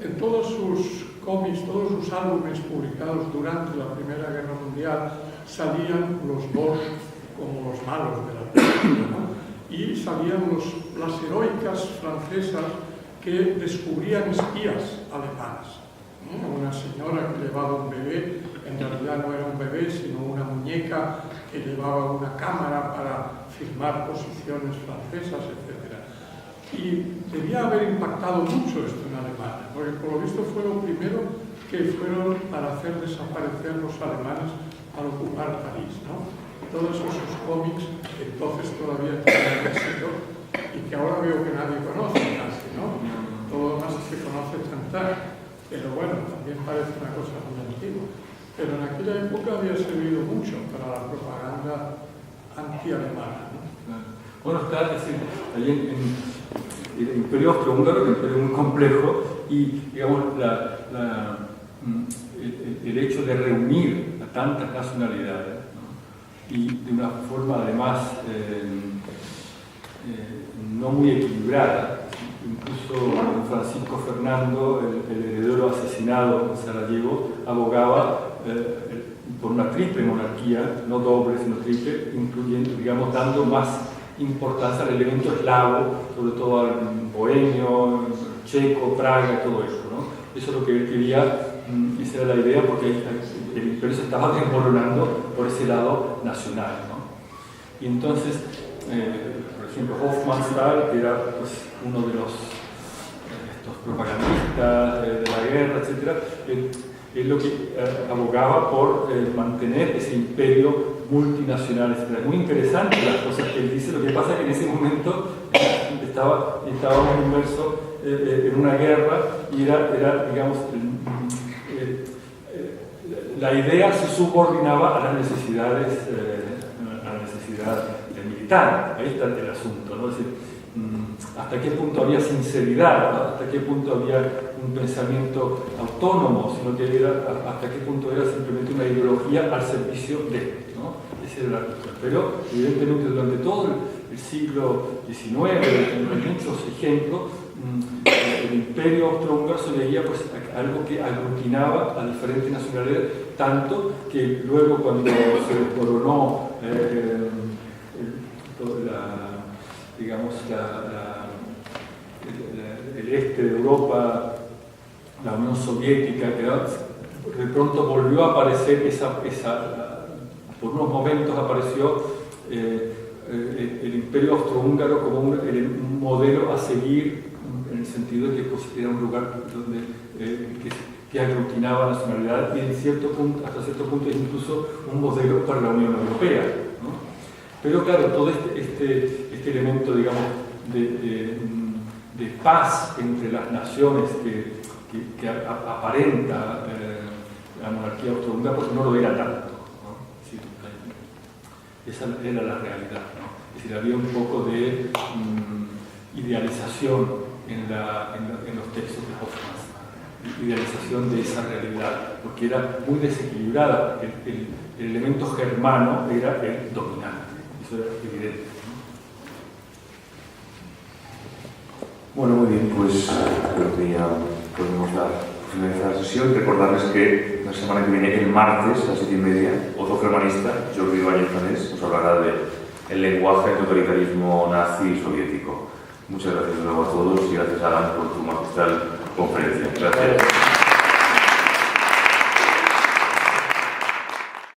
en todos sus cómics, todos sus álbumes publicados durante la Primera Guerra Mundial, salían los Bosch como los malos de la película, ¿no? Y salían las heroicas francesas que descubrían espías alemanas. Una señora que llevaba un bebé, en realidad no era un bebé, sino una muñeca que llevaba una cámara para filmar posiciones francesas, etc. Y debía haber impactado mucho esto en Alemania, porque por lo visto fue lo primero que fueron para hacer desaparecer los alemanes al ocupar París, ¿no? Todos esos cómics que entonces todavía tenían éxito y que ahora veo que nadie conoce casi, ¿no? Todo lo más se conoce cantar, pero bueno, también parece una cosa muy antigua. Pero en aquella época había servido mucho para la propaganda anti-alemana, ¿no? Bueno, está, es decir, ahí en el Imperio Austrohúngaro, un imperio muy complejo, y digamos, el hecho de reunir a tantas nacionalidades, ¿no? Y de una forma además no muy equilibrada. Incluso Francisco Fernando, el heredero asesinado en Sarajevo, abogaba por una triple monarquía, no doble sino triple, incluyendo, digamos, dando más importancia al elemento eslavo, sobre todo al bohemio, checo, Praga, todo eso, ¿no? Eso es lo que él quería, esa era la idea, porque el imperio se estaba desmoronando por ese lado nacional, ¿no? Y entonces, por ejemplo, Hofmannsthal, que era pues, uno de estos propagandistas de la guerra, etc., es lo que abogaba por mantener ese imperio multinacional, etc. Es muy interesante las cosas que él dice, lo que pasa es que en ese momento estábamos inmersos en una guerra y era digamos, la idea se subordinaba a las necesidades militar. Ahí está el asunto, ¿no? Es decir, hasta qué punto había sinceridad, ¿no? Hasta qué punto había un pensamiento autónomo, sino que hasta qué punto era simplemente una ideología al servicio de, ¿no? Esa era la cuestión. Pero evidentemente durante todo el siglo XIX, hay muchos ejemplos, el imperio austrohúngaro se veía pues algo que aglutinaba a diferentes nacionalidades, tanto que luego cuando se coronó el este de Europa, la Unión Soviética, que de pronto volvió a aparecer por unos momentos apareció el imperio austrohúngaro como un modelo a seguir, en el sentido de que pues, era un lugar donde que aglutinaba nacionalidad y hasta cierto punto incluso un modelo para la Unión Europea, ¿no? Pero claro, todo este elemento, digamos, de paz entre las naciones que aparenta la monarquía austrohúngara, pues no lo era tanto, ¿no? Sí, esa era la realidad, ¿no? Es decir, había un poco de idealización en los textos de Hofmannsthal, idealización de esa realidad, porque era muy desequilibrada, el elemento germano era el dominante, eso era evidente, ¿no? Bueno, muy bien, pues creo que ya podemos finalizar la sesión. Recordarles que la semana que viene, el martes, a las 7:30, otro germanista, Jordi Ibáñez Planés, nos hablará del lenguaje del totalitarismo nazi y soviético. Muchas gracias de nuevo a todos y gracias, Adam, por tu magistral conferencia. Gracias.